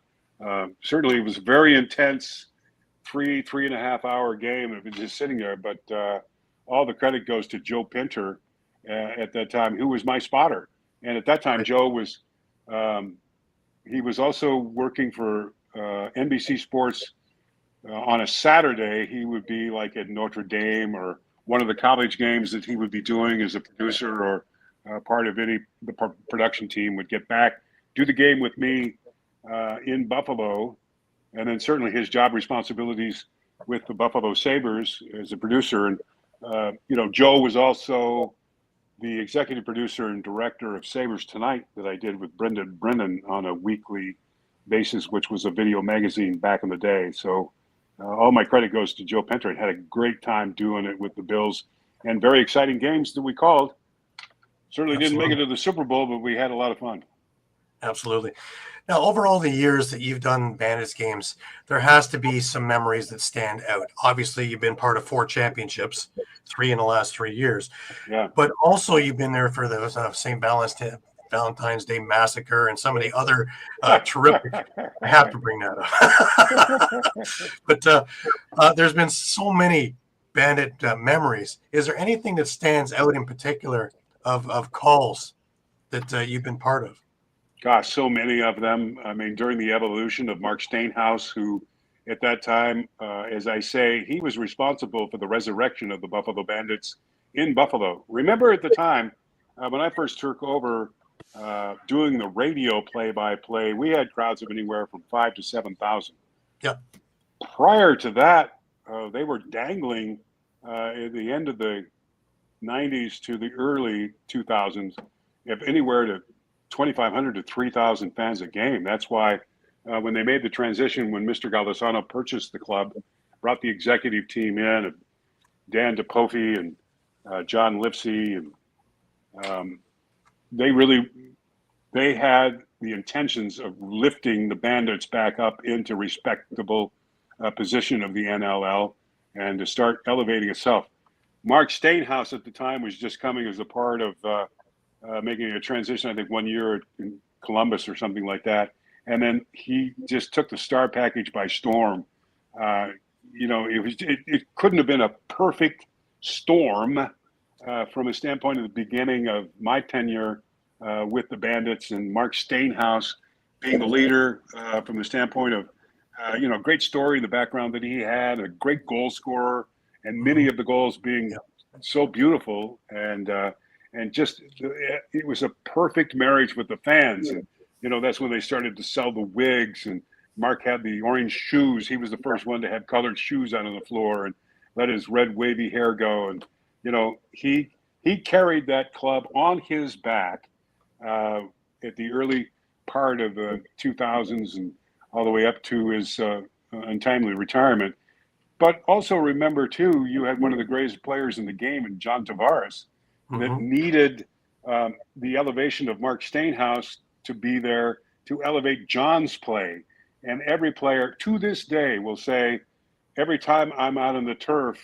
Certainly it was a very intense 3.5 hour game. It was just sitting there, but all the credit goes to Joe Pinter at that time, who was my spotter. And at that time, Joe was, he was also working for NBC Sports. On a Saturday, he would be like at Notre Dame or one of the college games that he would be doing as a producer or part of the production team, would get back, do the game with me in Buffalo, and then certainly his job responsibilities with the Buffalo Sabres as a producer. And, Joe was also the executive producer and director of Sabres Tonight that I did with Brendan Brennan on a weekly basis, which was a video magazine back in the day. So all my credit goes to Joe Pinter. Had a great time doing it with the Bills, and very exciting games that we called. Certainly didn't make it to the Super Bowl, but we had a lot of fun. Absolutely. Now, over all the years that you've done Bandits games, there has to be some memories that stand out. Obviously, you've been part of 4 championships, 3 in the last 3 years. Yeah. But also you've been there for the St. Valentine's Day Massacre and some of the other terrific. I have to bring that up. But there's been so many Bandit memories. Is there anything that stands out in particular of calls that you've been part of? Gosh, so many of them. I mean, during the evolution of Mark Stainhouse, who at that time, as I say, he was responsible for the resurrection of the Buffalo Bandits in Buffalo. Remember at the time, when I first took over doing the radio play-by-play, we had crowds of anywhere from 5,000 to 7,000. Yeah. Prior to that, they were dangling at the end of the 90s to the early 2000s, if anywhere to 2,500 to 3,000 fans a game. That's why when they made the transition, when Mr. Galdesano purchased the club, brought the executive team in, and Dan DePofi and John Lipsey and They had the intentions of lifting the Bandits back up into respectable position of the NLL and to start elevating itself. Mark Stainhouse at the time was just coming as a part of making a transition, I think 1 year in Columbus or something like that. And then he just took the Star package by storm. It couldn't have been a perfect storm from a standpoint of the beginning of my tenure with the Bandits, and Mark Stainhouse being the leader from the standpoint of, great story, the background that he had, a great goal scorer, and many of the goals being so beautiful, and just it was a perfect marriage with the fans. And that's when they started to sell the wigs, and Mark had the orange shoes. He was the first one to have colored shoes out on the floor and let his red wavy hair go. And he carried that club on his back at the early part of the 2000s and all the way up to his untimely retirement. But also remember, too, you had one of the greatest players in the game in John Tavares that needed the elevation of Mark Stainhouse to be there to elevate John's play. And every player to this day will say, every time I'm out on the turf,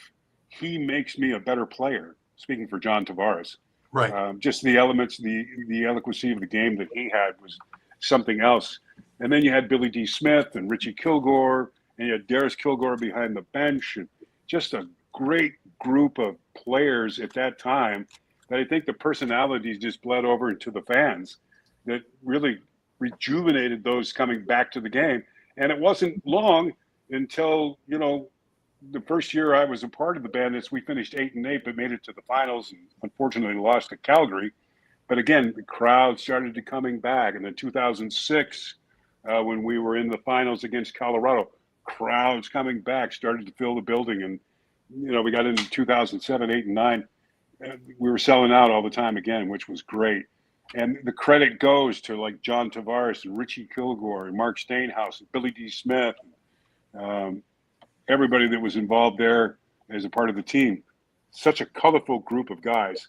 he makes me a better player, speaking for John Tavares. Right. Just the elements, the eloquency of the game that he had was something else. And then you had Billy D. Smith and Richie Kilgore, and you had Darius Kilgore behind the bench, and just a great group of players at that time that I think the personalities just bled over into the fans that really rejuvenated those coming back to the game. And it wasn't long until, the first year I was a part of the Bandits, we finished 8-8, but made it to the finals and unfortunately lost to Calgary. But again, the crowd started to coming back. And in 2006, when we were in the finals against Colorado, crowds coming back started to fill the building. And, we got into 2007, 8, and 9. And we were selling out all the time again, which was great. And the credit goes to like John Tavares and Richie Kilgore and Mark Stainhouse and Billy D. Smith, everybody that was involved there as a part of the team. Such a colorful group of guys.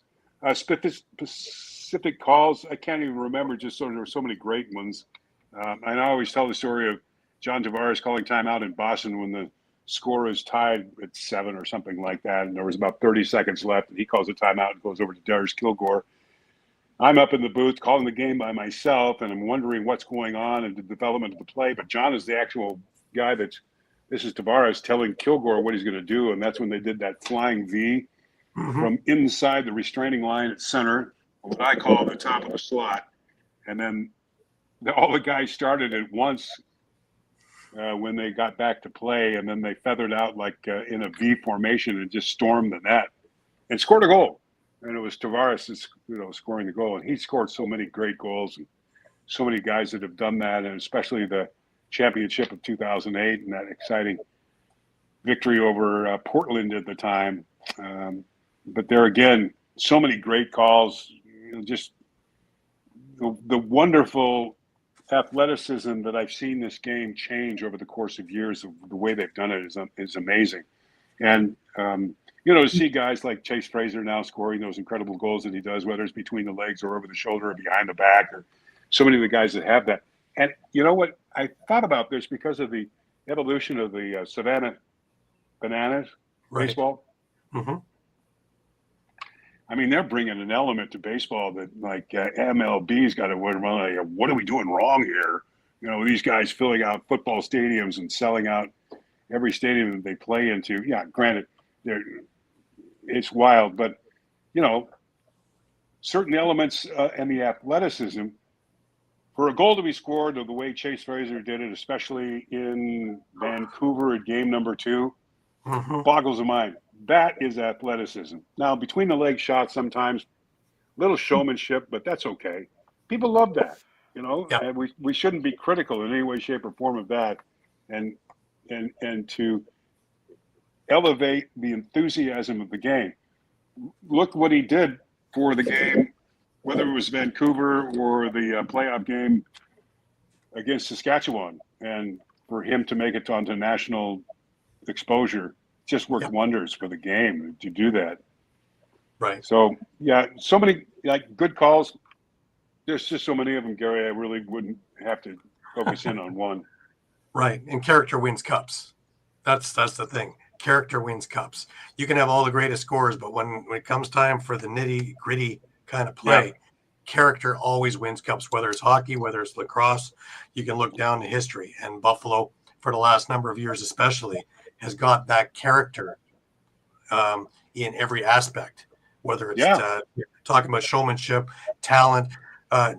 Specific calls, I can't even remember, just so there were so many great ones. And I always tell the story of John Tavares calling timeout in Boston when the score is tied at 7 or something like that. And there was about 30 seconds left, and he calls a timeout and goes over to Darius Kilgore. I'm up in the booth calling the game by myself, and I'm wondering what's going on and the development of the play. But John is the actual guy this is Tavares telling Kilgore what he's going to do. And that's when they did that flying V from inside the restraining line at center, what I call the top of the slot. And then all the guys started at once when they got back to play. And then they feathered out like in a V formation and just stormed the net and scored a goal. And it was Tavares, scoring the goal. And he scored so many great goals, and so many guys that have done that, and especially the championship of 2008 and that exciting victory over Portland at the time. But there again, so many great calls, just the wonderful athleticism that I've seen this game change over the course of years. Of the way they've done it is amazing. And, to see guys like Chase Fraser now scoring those incredible goals that he does, whether it's between the legs or over the shoulder or behind the back, or so many of the guys that have that. And you know what? I thought about this because of the evolution of the Savannah Bananas baseball. Mm-hmm. I mean, they're bringing an element to baseball that like MLB's got to wonder, what are we doing wrong here? These guys filling out football stadiums and selling out every stadium that they play into. Yeah, granted, it's wild, but certain elements and the athleticism for a goal to be scored of the way Chase Fraser did it, especially in Vancouver at game number 2, boggles the mind. That is athleticism. Now, between the leg shots, sometimes little showmanship, but that's okay. People love that, and we shouldn't be critical in any way, shape, or form of that, and to elevate the enthusiasm of the game. Look what he did for the game, whether it was Vancouver or the playoff game against Saskatchewan, and for him to make it onto national exposure just worked wonders for the game to do that. Right. So yeah, so many like good calls. There's just so many of them, Gary. I really wouldn't have to focus in on one. Right. And character wins cups. That's the thing. Character wins cups. You can have all the greatest scores, but when it comes time for the nitty gritty kind of play, character always wins cups, whether it's hockey, whether it's lacrosse. You can look down the history, and Buffalo, for the last number of years especially, has got that character in every aspect, whether it's talking about showmanship, talent,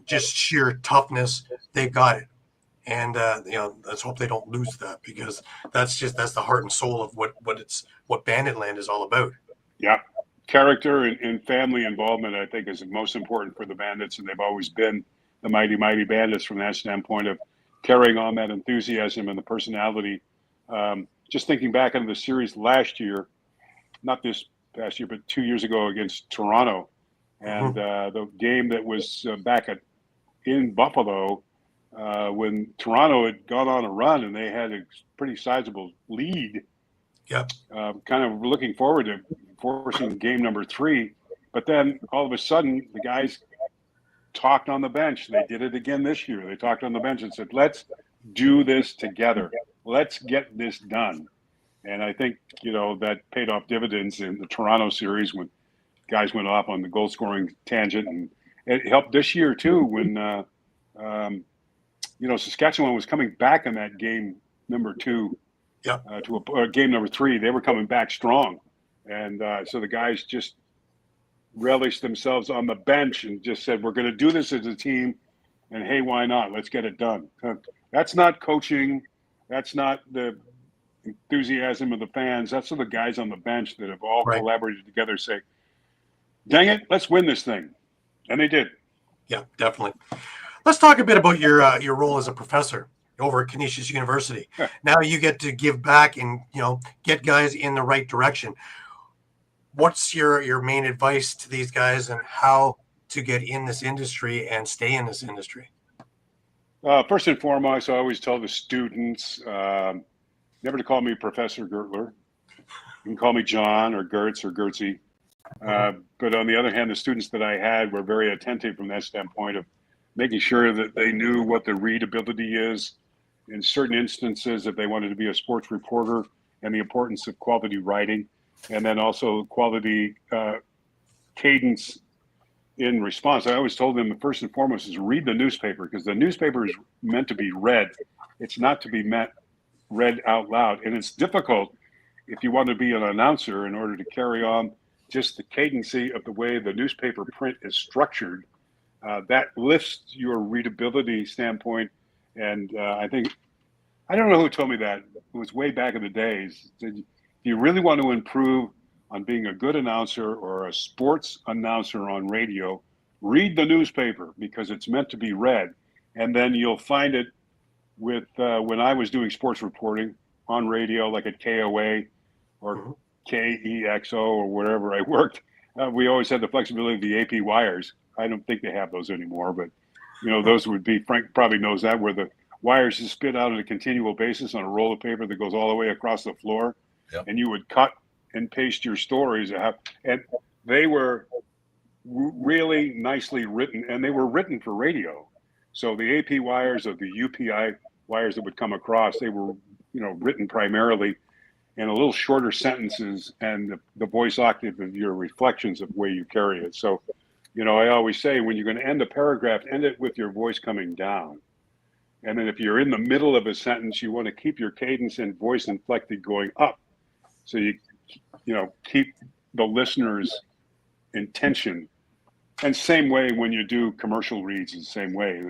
just sheer toughness. They've got it. And let's hope they don't lose that, because that's the heart and soul of what Bandit Land is all about. Yeah, character and family involvement, I think, is most important for the Bandits, and they've always been the mighty Bandits from that standpoint of carrying on that enthusiasm and the personality. Just thinking back on the series last year, not this past year, but 2 years ago against Toronto, and the game that was back in Buffalo. When Toronto had gone on a run and they had a pretty sizable lead, kind of looking forward to forcing game number 3. But then all of a sudden, the guys talked on the bench. They did it again this year. They talked on the bench and said, let's do this together. Let's get this done. And I think, that paid off dividends in the Toronto series when guys went off on the goal scoring tangent. And it helped this year, too, when Saskatchewan was coming back in that game number 2 to game number 3. They were coming back strong. And so the guys just relished themselves on the bench and just said, we're going to do this as a team. And, hey, why not? Let's get it done. That's not coaching. That's not the enthusiasm of the fans. That's the guys on the bench that have all collaborated together say, dang it, let's win this thing. And they did. Yeah, definitely. Let's talk a bit about your role as a professor over at Canisius University. Yeah. Now you get to give back and get guys in the right direction. What's your main advice to these guys and how to get in this industry and stay in this industry? First and foremost, I always tell the students never to call me Professor Gurtler. You can call me John or Gertz or Gertzy. But on the other hand, the students that I had were very attentive from that standpoint of making sure that they knew what the readability is in certain instances if they wanted to be a sports reporter, and the importance of quality writing, and then also quality cadence in response. I always told them the first and foremost is read the newspaper, because the newspaper is meant to be read. It's not to be read out loud. And it's difficult if you want to be an announcer in order to carry on just the cadency of the way the newspaper print is structured. That lifts your readability standpoint. And I don't know who told me that. It was way back in the days. If you really want to improve on being a good announcer or a sports announcer on radio, read the newspaper, because it's meant to be read. And then you'll find it with when I was doing sports reporting on radio, like at KOA or KEXO or wherever I worked. We always had the flexibility of the AP wires. I don't think they have those anymore, but those would be, Frank probably knows that, where the wires is spit out on a continual basis on a roll of paper that goes all the way across the floor. Yep. And you would cut and paste your stories. And they were really nicely written, and they were written for radio. So the AP wires or the UPI wires that would come across, they were, written primarily in a little shorter sentences, and the voice octave of your reflections of the way you carry it. So, I always say, when you're going to end a paragraph, end it with your voice coming down. And then if you're in the middle of a sentence, you want to keep your cadence and voice inflected going up. So you keep the listener's intention. And same way when you do commercial reads, the same way,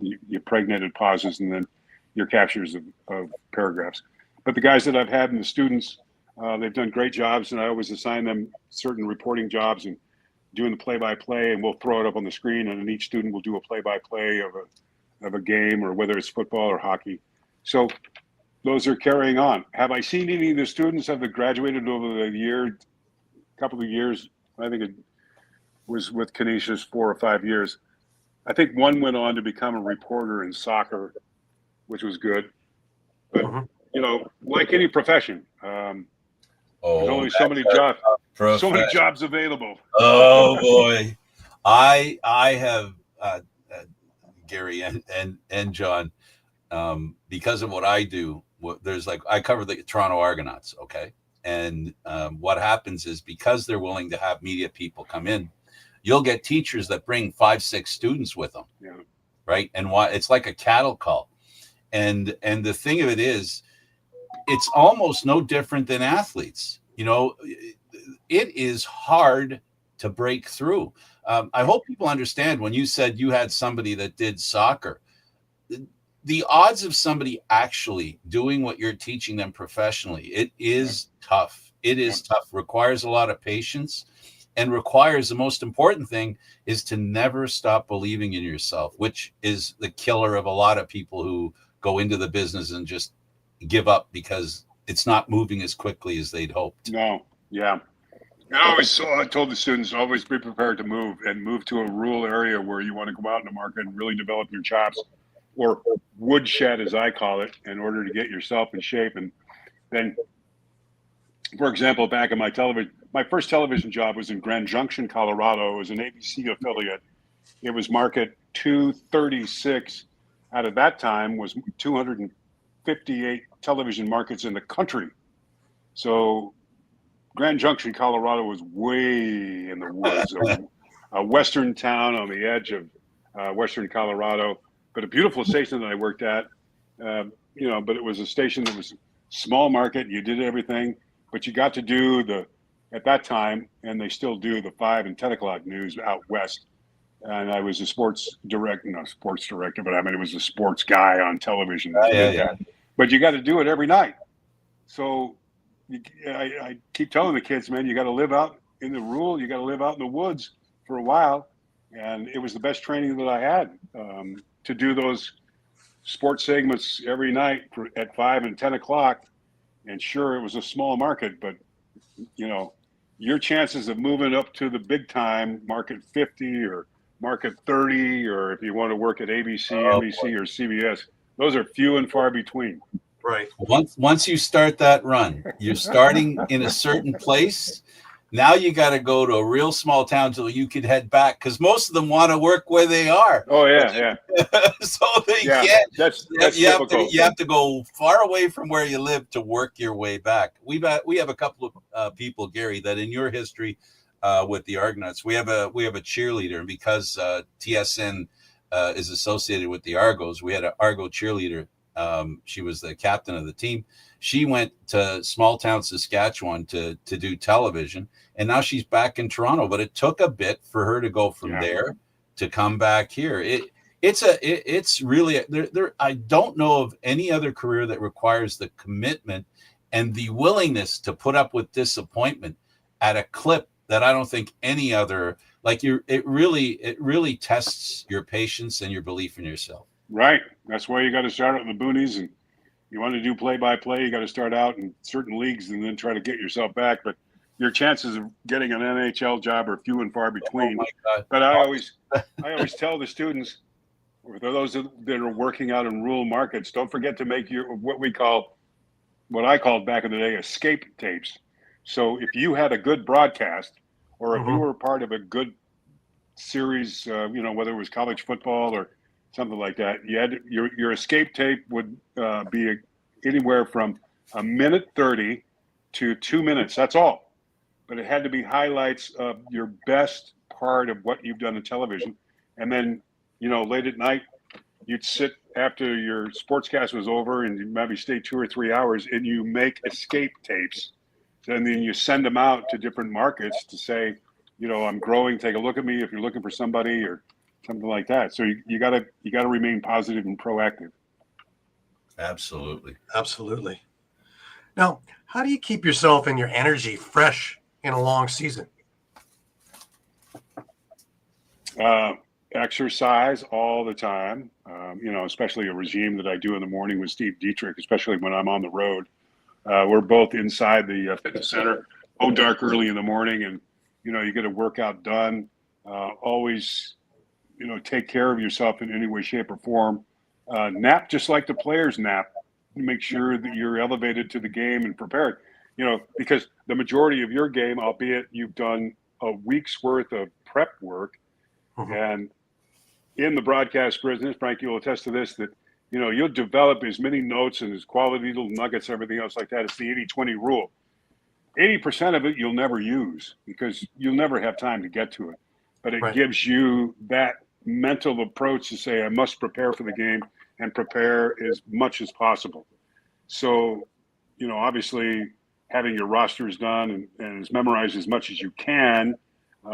you pregnated pauses and then your captures of paragraphs. But the guys that I've had and the students, they've done great jobs, and I always assign them certain reporting jobs and doing the play-by-play, and we'll throw it up on the screen, and then each student will do a play-by-play of a game, or whether it's football or hockey. So those are carrying on. Have I seen any of the students have graduated over the couple of years? I think it was with Canisius 4 or 5 years. I think one went on to become a reporter in soccer, which was good. But, like any profession, there's only so many jobs. So many jobs available. Oh boy, I have Gary and John, because of what I do. There's like I cover the Toronto Argonauts, okay, and what happens is because they're willing to have media people come in, you'll get teachers that bring 5-6 students with them, Yeah. right? And why it's like a cattle call, and the thing of it is, it's almost no different than athletes. You know, it is hard to break through. I hope people understand when you said you had somebody that did soccer, the odds of somebody actually doing what you're teaching them professionally, it is tough. It is tough, requires a lot of patience, and requires the most important thing is to never stop believing in yourself, which is the killer of a lot of people who go into the business and just give up because it's not moving as quickly as they'd hoped. No, yeah. And I told the students, always be prepared to move to a rural area where you want to go out in the market and really develop your chops, or woodshed, as I call it, in order to get yourself in shape. And then, for example, back in my first television job was in Grand Junction, Colorado. It was an ABC affiliate. It was market 236. Out of that time was 258 television markets in the country. So Grand Junction, Colorado was way in the woods, a western town on the edge of western Colorado, but a beautiful station that I worked at. But it was a station that was small market. You did everything, but you got to do at that time, and they still do, the 5 and 10 o'clock news out west. And I was a sports director, but I mean, it was a sports guy on television. But you got to do it every night. So I keep telling the kids, man, you got to live out in the rural, you got to live out in the woods for a while. And it was the best training that I had, to do those sports segments every night at 5 and 10 o'clock. And sure, it was a small market, but your chances of moving up to the big time, market 50 or market 30, or if you want to work at ABC, NBC, or CBS, those are few and far between. Right. Once you start that run, you're starting in a certain place. Now you got to go to a real small town till you could head back, because most of them want to work where they are. Oh yeah. So they can't. That's you have to go far away from where you live to work your way back. We have a couple of people, Gary, that in your history with the Argonauts, we have a cheerleader, and because TSN is associated with the Argos, we had an Argo cheerleader. She was the captain of the team. She went to small town Saskatchewan to do television, and now she's back in Toronto. But it took a bit for her to go from there to come back here. It's really there. I don't know of any other career that requires the commitment and the willingness to put up with disappointment at a clip that I don't think any other, it really tests your patience and your belief in yourself. Right. That's why you got to start out in the boonies, and you want to do play-by-play, you got to start out in certain leagues and then try to get yourself back. But your chances of getting an NHL job are few and far between. Oh my God. But I always tell the students, or those that are working out in rural markets, don't forget to make what I called back in the day, escape tapes. So if you had a good broadcast, or if you were part of a good series, whether it was college football or something like that, you had your escape tape would be anywhere from 1:30 to 2 minutes. That's all. But it had to be highlights of your best part of what you've done in television. And then, late at night, you'd sit after your sportscast was over, and you maybe stay 2 or 3 hours, and you make escape tapes. And then you send them out to different markets to say, I'm growing, take a look at me if you're looking for somebody, or something like that. So you gotta remain positive and proactive. Absolutely. Now, how do you keep yourself and your energy fresh in a long season? Exercise all the time. Especially a regime that I do in the morning with Steve Dietrich, especially when I'm on the road. We're both inside the fitness center, dark early in the morning, and you get a workout done. Always, take care of yourself in any way, shape, or form. Nap just like the players nap. Make sure that you're elevated to the game and prepared. because the majority of your game, albeit you've done a week's worth of prep work, and in the broadcast business, Frank, you will attest to this, that, you'll develop as many notes and as quality little nuggets, everything else like that. It's the 80-20 rule. 80% of it you'll never use because you'll never have time to get to it. But it gives you that mental approach to say, I must prepare for the game and prepare as much as possible. So, obviously having your rosters done and memorized as much as you can,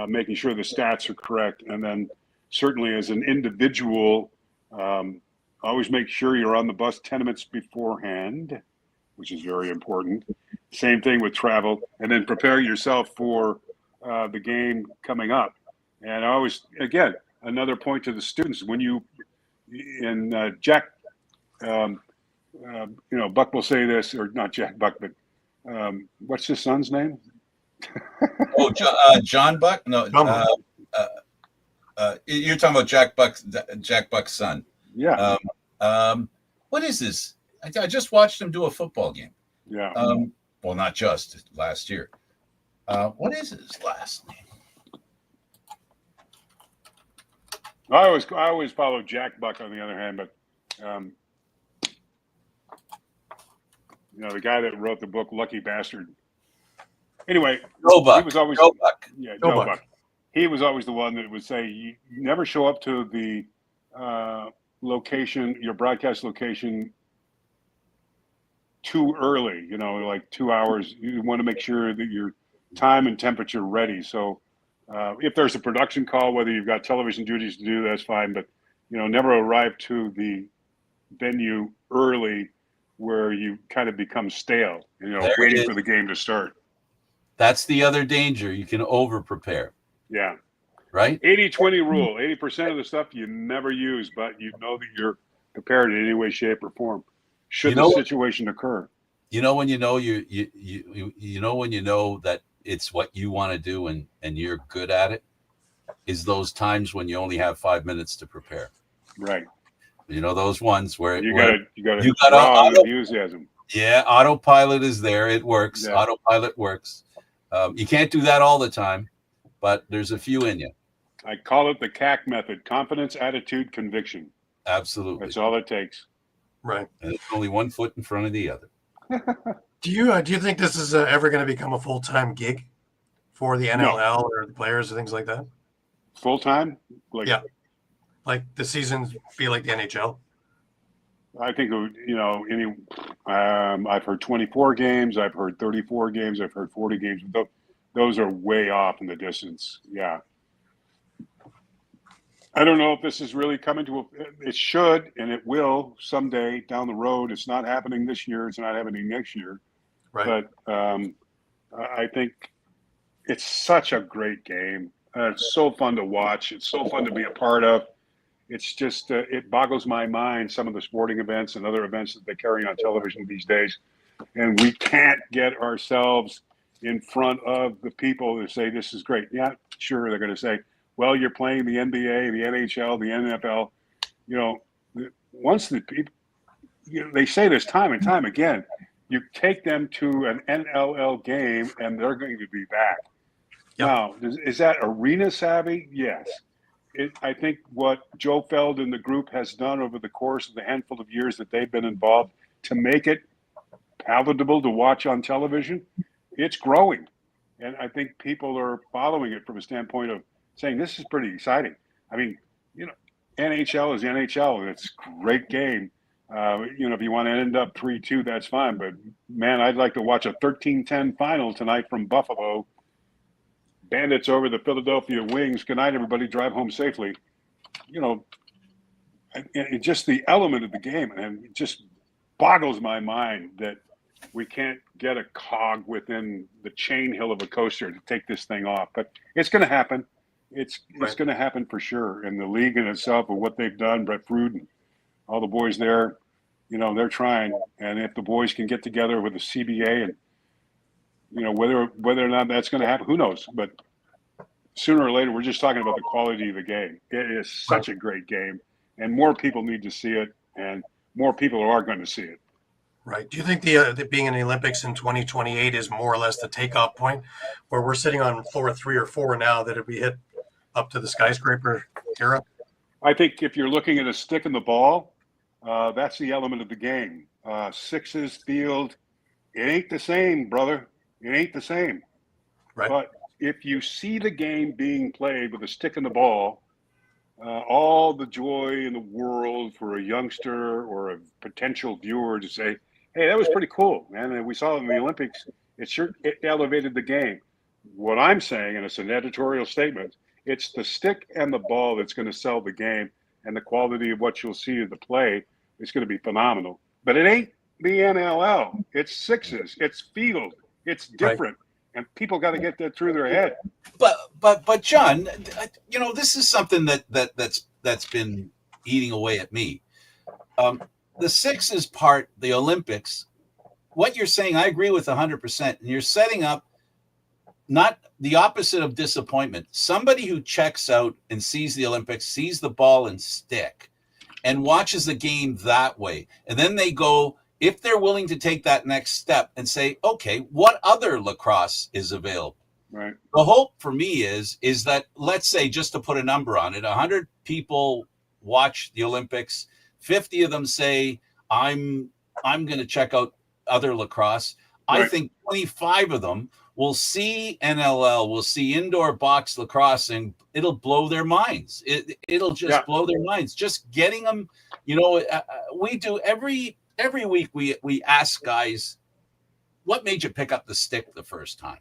making sure the stats are correct. And then certainly as an individual, always make sure you're on the bus 10 minutes beforehand, which is very important. Same thing with travel, and then prepare yourself for the game coming up. And I always, again, another point to the students, when you, and Jack, Buck will say this, or not Jack Buck, but what's his son's name? John Buck? No, you're talking about Jack Buck's son. Yeah. What is this? I just watched him do a football game. Yeah. Well, not just last year. What is his last name? I always follow Jack Buck on the other hand, but the guy that wrote the book Lucky Bastard. Anyway, Joe Buck. He was always Joe Buck. Yeah, Joe Buck. He was always the one that would say you never show up to the location, your broadcast location, too early, like 2 hours. You want to make sure that your time and temperature ready. So if there's a production call, whether you've got television duties to do, that's fine. But, never arrive to the venue early where you kind of become stale, waiting for the game to start. That's the other danger. You can over prepare. Yeah. Right? 80-20 rule. 80% of the stuff you never use, but you know that you're prepared in any way, shape, or form. Should the situation occur. When you know when you know that it's what you want to do and you're good at it, is those times when you only have 5 minutes to prepare. Right. Those ones where you got auto enthusiasm. Yeah, autopilot is there. It works. Yeah. Autopilot works. You can't do that all the time, but there's a few in you. I call it the CAC method: confidence, attitude, conviction. Absolutely. That's all it takes. Right. And it's only one foot in front of the other. Do you think this is ever going to become a full-time gig for the NLL or the players or things like that? Full-time? Like the seasons be like the NHL? I think, I've heard 24 games. I've heard 34 games. I've heard 40 games. Those are way off in the distance. Yeah. I don't know if this is really coming to it should, and it will someday down the road. It's not happening this year. It's not happening next year. Right. But I think it's such a great game. It's so fun to watch. It's so fun to be a part of. It's just, it boggles my mind, some of the sporting events and other events that they carry on television these days. And we can't get ourselves in front of the people that say, this is great. Yeah, sure, they're going to say, well, you're playing the NBA, the NHL, the NFL. Once the people, they say this time and time again, you take them to an NLL game and they're going to be back. Yep. Now, is that arena savvy? Yes. I think what Joe Feld and the group has done over the course of the handful of years that they've been involved to make it palatable to watch on television, it's growing. And I think people are following it from a standpoint of saying, this is pretty exciting. I mean, NHL is NHL, and it's a great game. If you want to end up 3-2, that's fine. But, man, I'd like to watch a 13-10 final tonight from Buffalo. Bandits over the Philadelphia Wings. Good night, everybody. Drive home safely. And just the element of the game, and it just boggles my mind that we can't get a cog within the chain hill of a coaster to take this thing off. But it's going to happen. It's going to happen for sure. And the league in itself and what they've done, Brett Frude and all the boys there, they're trying. And if the boys can get together with the CBA and whether or not that's going to happen, who knows? But sooner or later, we're just talking about the quality of the game. It is such a great game, and more people need to see it, and more people are going to see it. Right. Do you think the being in the Olympics in 2028 is more or less the takeoff point, where we're sitting on floor 3 or 4 now that if we hit up to the skyscraper era? I think if you're looking at a stick and the ball, that's the element of the game. Sixes field, it ain't the same, brother. It ain't the same. Right. But if you see the game being played with a stick and the ball, all the joy in the world for a youngster or a potential viewer to say, hey, that was pretty cool, man. And we saw it in the Olympics. It elevated the game. What I'm saying, and it's an editorial statement, it's the stick and the ball that's going to sell the game, and the quality of what you'll see of the play is going to be phenomenal. But it ain't the NLL. It's sixes. It's field. It's different. Right. And people got to get that through their head. But John, this is something that's been eating away at me. The sixes part, the Olympics, what you're saying, I agree with 100%. And you're setting up not the opposite of disappointment. Somebody who checks out and sees the Olympics, sees the ball and stick, and watches the game that way. And then they go, if they're willing to take that next step and say, okay, what other lacrosse is available? Right. The hope for me is that, let's say, just to put a number on it, 100 people watch the Olympics, 50 of them say, I'm going to check out other lacrosse. Right. I think 25 of them will see NLL, will see indoor box lacrosse, and it'll blow their minds. It'll just blow their minds. Just getting them, we do every week we ask guys, what made you pick up the stick the first time?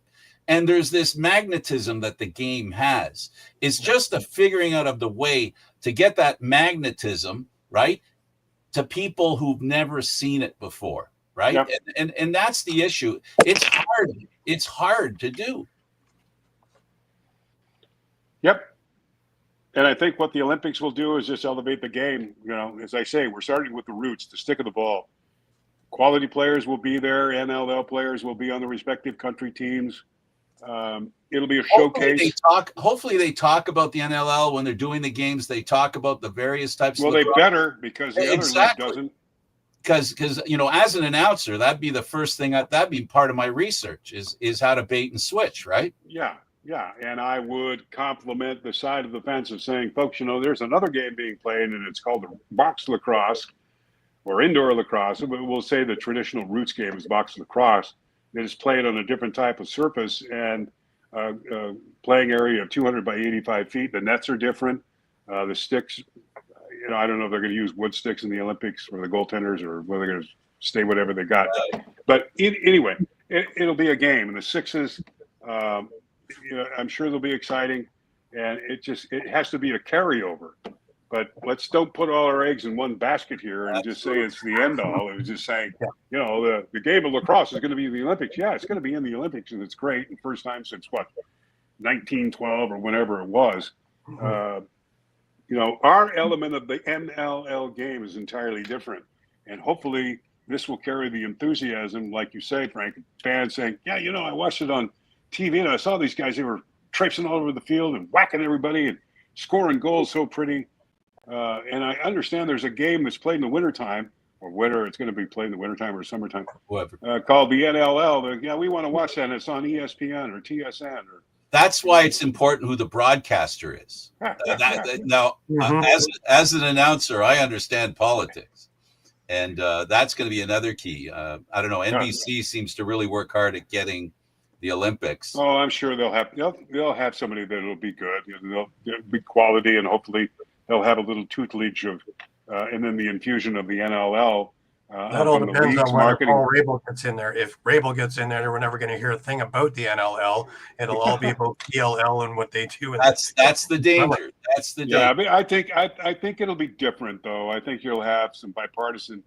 And there's this magnetism that the game has. It's just a figuring out of the way to get that magnetism, right, to people who've never seen it before, right? Yep. And that's the issue. It's hard. It's hard to do. Yep. And I think what the Olympics will do is just elevate the game. As I say, we're starting with the roots, the stick of the ball. Quality players will be there. NLL players will be on the respective country teams. It'll be a showcase. Hopefully they talk about the NLL when they're doing the games. They talk about the various types. Well, of they better, because the other league doesn't. Because as an announcer, that'd be the first thing. That'd be part of my research is how to bait and switch, right? Yeah. And I would compliment the side of the fence of saying, folks, there's another game being played, and it's called the box lacrosse or indoor lacrosse. We'll say the traditional roots game is box lacrosse. That is played on a different type of surface and playing area of 200 by 85 feet. The nets are different. The sticks, I don't know if they're going to use wood sticks in the Olympics for the goaltenders or whether they're going to stay whatever they got. But anyway, it'll be a game. And the sixes, I'm sure they'll be exciting. And it has to be a carryover. But don't put all our eggs in one basket here and just say it's the end all. It was just saying, the game of lacrosse is going to be in the Olympics. Yeah, it's going to be in the Olympics, and it's great. And first time since 1912 or whenever it was. Our element of the NLL game is entirely different. And hopefully this will carry the enthusiasm, like you say, Frank, fans saying, yeah, I watched it on TV and I saw these guys, they were traipsing all over the field and whacking everybody and scoring goals so pretty. And I understand there's a game that's played in the wintertime, or whether it's going to be played in the wintertime or summertime, called the NLL. We want to watch that. And it's on ESPN or TSN. That's why it's important who the broadcaster is. As an announcer, I understand politics. And that's going to be another key. I don't know. NBC seems to really work hard at getting the Olympics. Oh, I'm sure they'll have somebody that'll be good. They'll be quality, and hopefully they'll have a little tutelage of, and then the infusion of the NLL. That all depends on whether Paul Rabel gets in there. If Rabel gets in there, we're never going to hear a thing about the NLL. It'll all be about PLL and what they do. That's the danger. That's the danger. Yeah, I think it'll be different, though. I think you'll have some bipartisan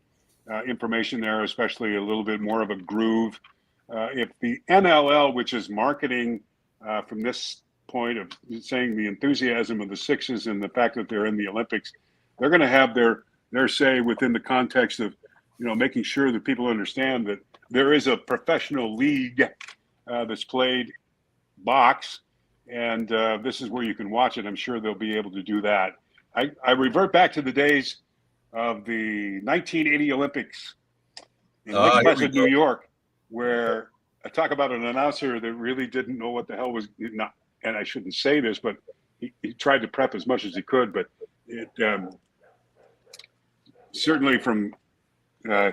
information there, especially a little bit more of a groove. If the NLL, which is marketing from this point of saying the enthusiasm of the sixes and the fact that they're in the Olympics, they're going to have their say within the context of making sure that people understand that there is a professional league that's played box, and this is where you can watch it. I'm sure they'll be able to do that. I revert back to the days of the 1980 Olympics. in Lake here we Placid, go. New York, where I talk about an announcer that really didn't know what the hell was not. And I shouldn't say this, but he tried to prep as much as he could. But it certainly from all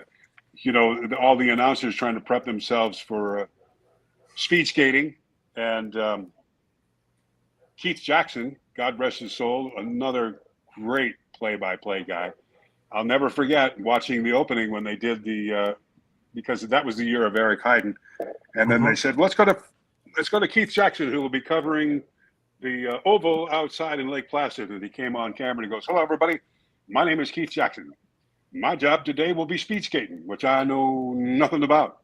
the announcers trying to prep themselves for speed skating, and Keith Jackson, God rest his soul, another great play-by-play guy. I'll never forget watching the opening when they did because that was the year of Eric Heiden, and then they said, let's go to Keith Jackson, who will be covering the oval outside in Lake Placid. And he came on camera and he goes, hello, everybody. My name is Keith Jackson. My job today will be speed skating, which I know nothing about.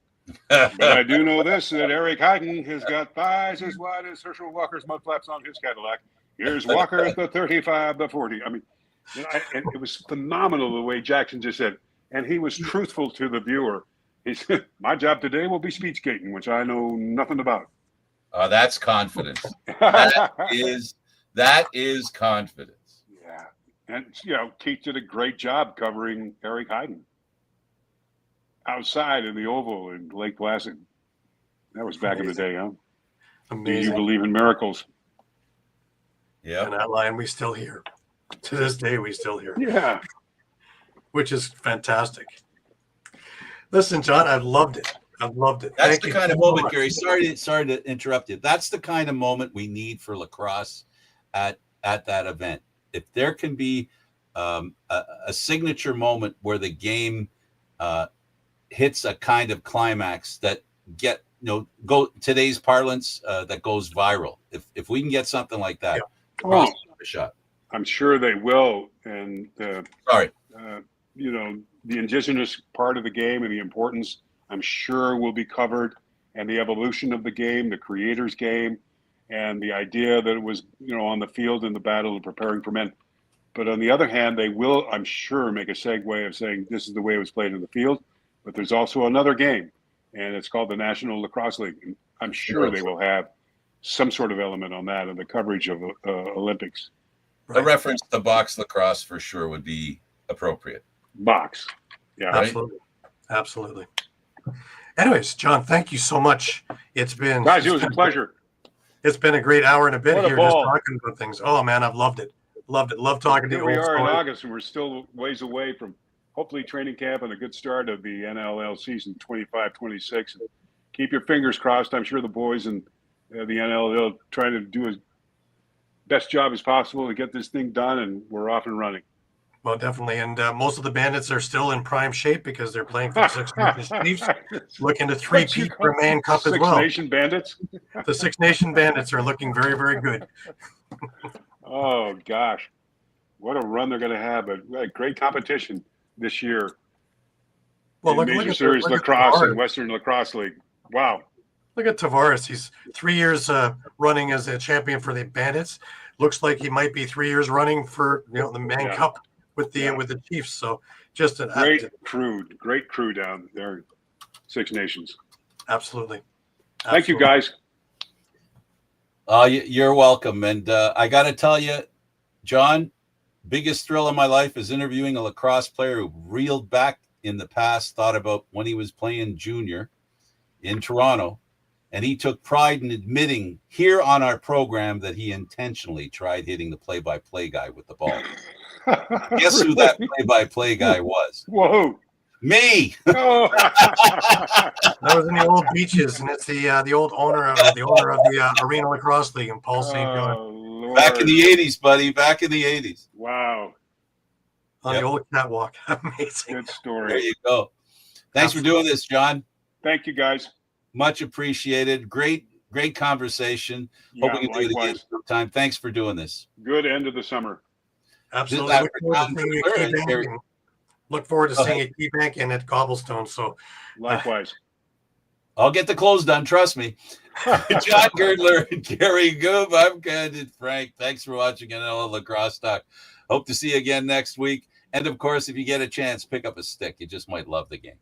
But I do know this, that Eric Heiden has got thighs as wide as Herschel Walker's mud flaps on his Cadillac. Here's Walker at the 35, the 40. I mean, and it was phenomenal the way Jackson just said, and he was truthful to the viewer. He said, my job today will be speed skating, which I know nothing about. That's confidence. That is confidence. Yeah. And, Keith did a great job covering Eric Heiden outside in the oval in Lake Placid. That was back in the day, huh? Amazing. Do you believe in miracles? Yeah. And that line we still hear. To this day, we still hear. Yeah. Which is fantastic. Listen, John, I loved it. That's the kind of moment, Gary. Sorry to interrupt you. That's the kind of moment we need for lacrosse at that event. If there can be a signature moment where the game hits a kind of climax that go today's parlance that goes viral. If we can get something like that, yeah. A shot. I'm sure they will. And sorry, the indigenous part of the game and the importance, I'm sure, will be covered, and the evolution of the game, the creators' game, and the idea that it was, on the field in the battle and preparing for men. But on the other hand, they will, I'm sure, make a segue of saying this is the way it was played in the field. But there's also another game, and it's called the National Lacrosse League. And I'm sure they will have some sort of element on that in the coverage of Olympics. A reference to box lacrosse for sure would be appropriate. Box. Yeah. Absolutely. Right? Absolutely. Anyways, John, thank you so much. It was a pleasure. It's been a great hour and a bit here just talking about things. Oh, man, I've loved it. Love talking to you. Here we are in August, and we're still ways away from hopefully training camp and a good start of the NLL season 25-26. Keep your fingers crossed. I'm sure the boys and the NLL trying to do as best job as possible to get this thing done, and we're off and running. Well, definitely. And most of the Bandits are still in prime shape because they're playing for the Six Nations Chiefs, looking to three-peat for Man Cup as well. Six Nation Bandits? The Six Nation Bandits are looking very, very good. Oh, gosh. What a run they're going to have. A great competition this year. Well, Major Series Lacrosse and Western Lacrosse League. Wow. Look at Tavares. He's 3 years running as a champion for the Bandits. Looks like he might be 3 years running for the Man Cup with the Chiefs. So just an great crew down there, Six Nations. Absolutely. Thank you, guys. You're welcome. And I got to tell you, John, biggest thrill of my life is interviewing a lacrosse player who reeled back in the past, thought about when he was playing junior in Toronto. And he took pride in admitting here on our program that he intentionally tried hitting the play-by-play guy with the ball. Guess who that play-by-play guy was? Whoa. Me. Oh. That was in the old beaches, and it's the old owner of the Arena Lacrosse League in Paul St. John. Back in the 80s, buddy. Back in the 80s. Wow. On the old catwalk. Amazing. Good story. There you go. Thanks for doing this, John. Thank you, guys. Much appreciated. Great conversation. Yeah, hope we can do it again sometime. Thanks for doing this. Good end of the summer. Absolutely. Look forward to seeing a key bank in at Cobblestone. So likewise. I'll get the clothes done. Trust me. John Gurtler and Gary Groob. I'm Candid Frank. Thanks for watching NLL Lacrosse Talk. Hope to see you again next week. And of course, if you get a chance, pick up a stick. You just might love the game.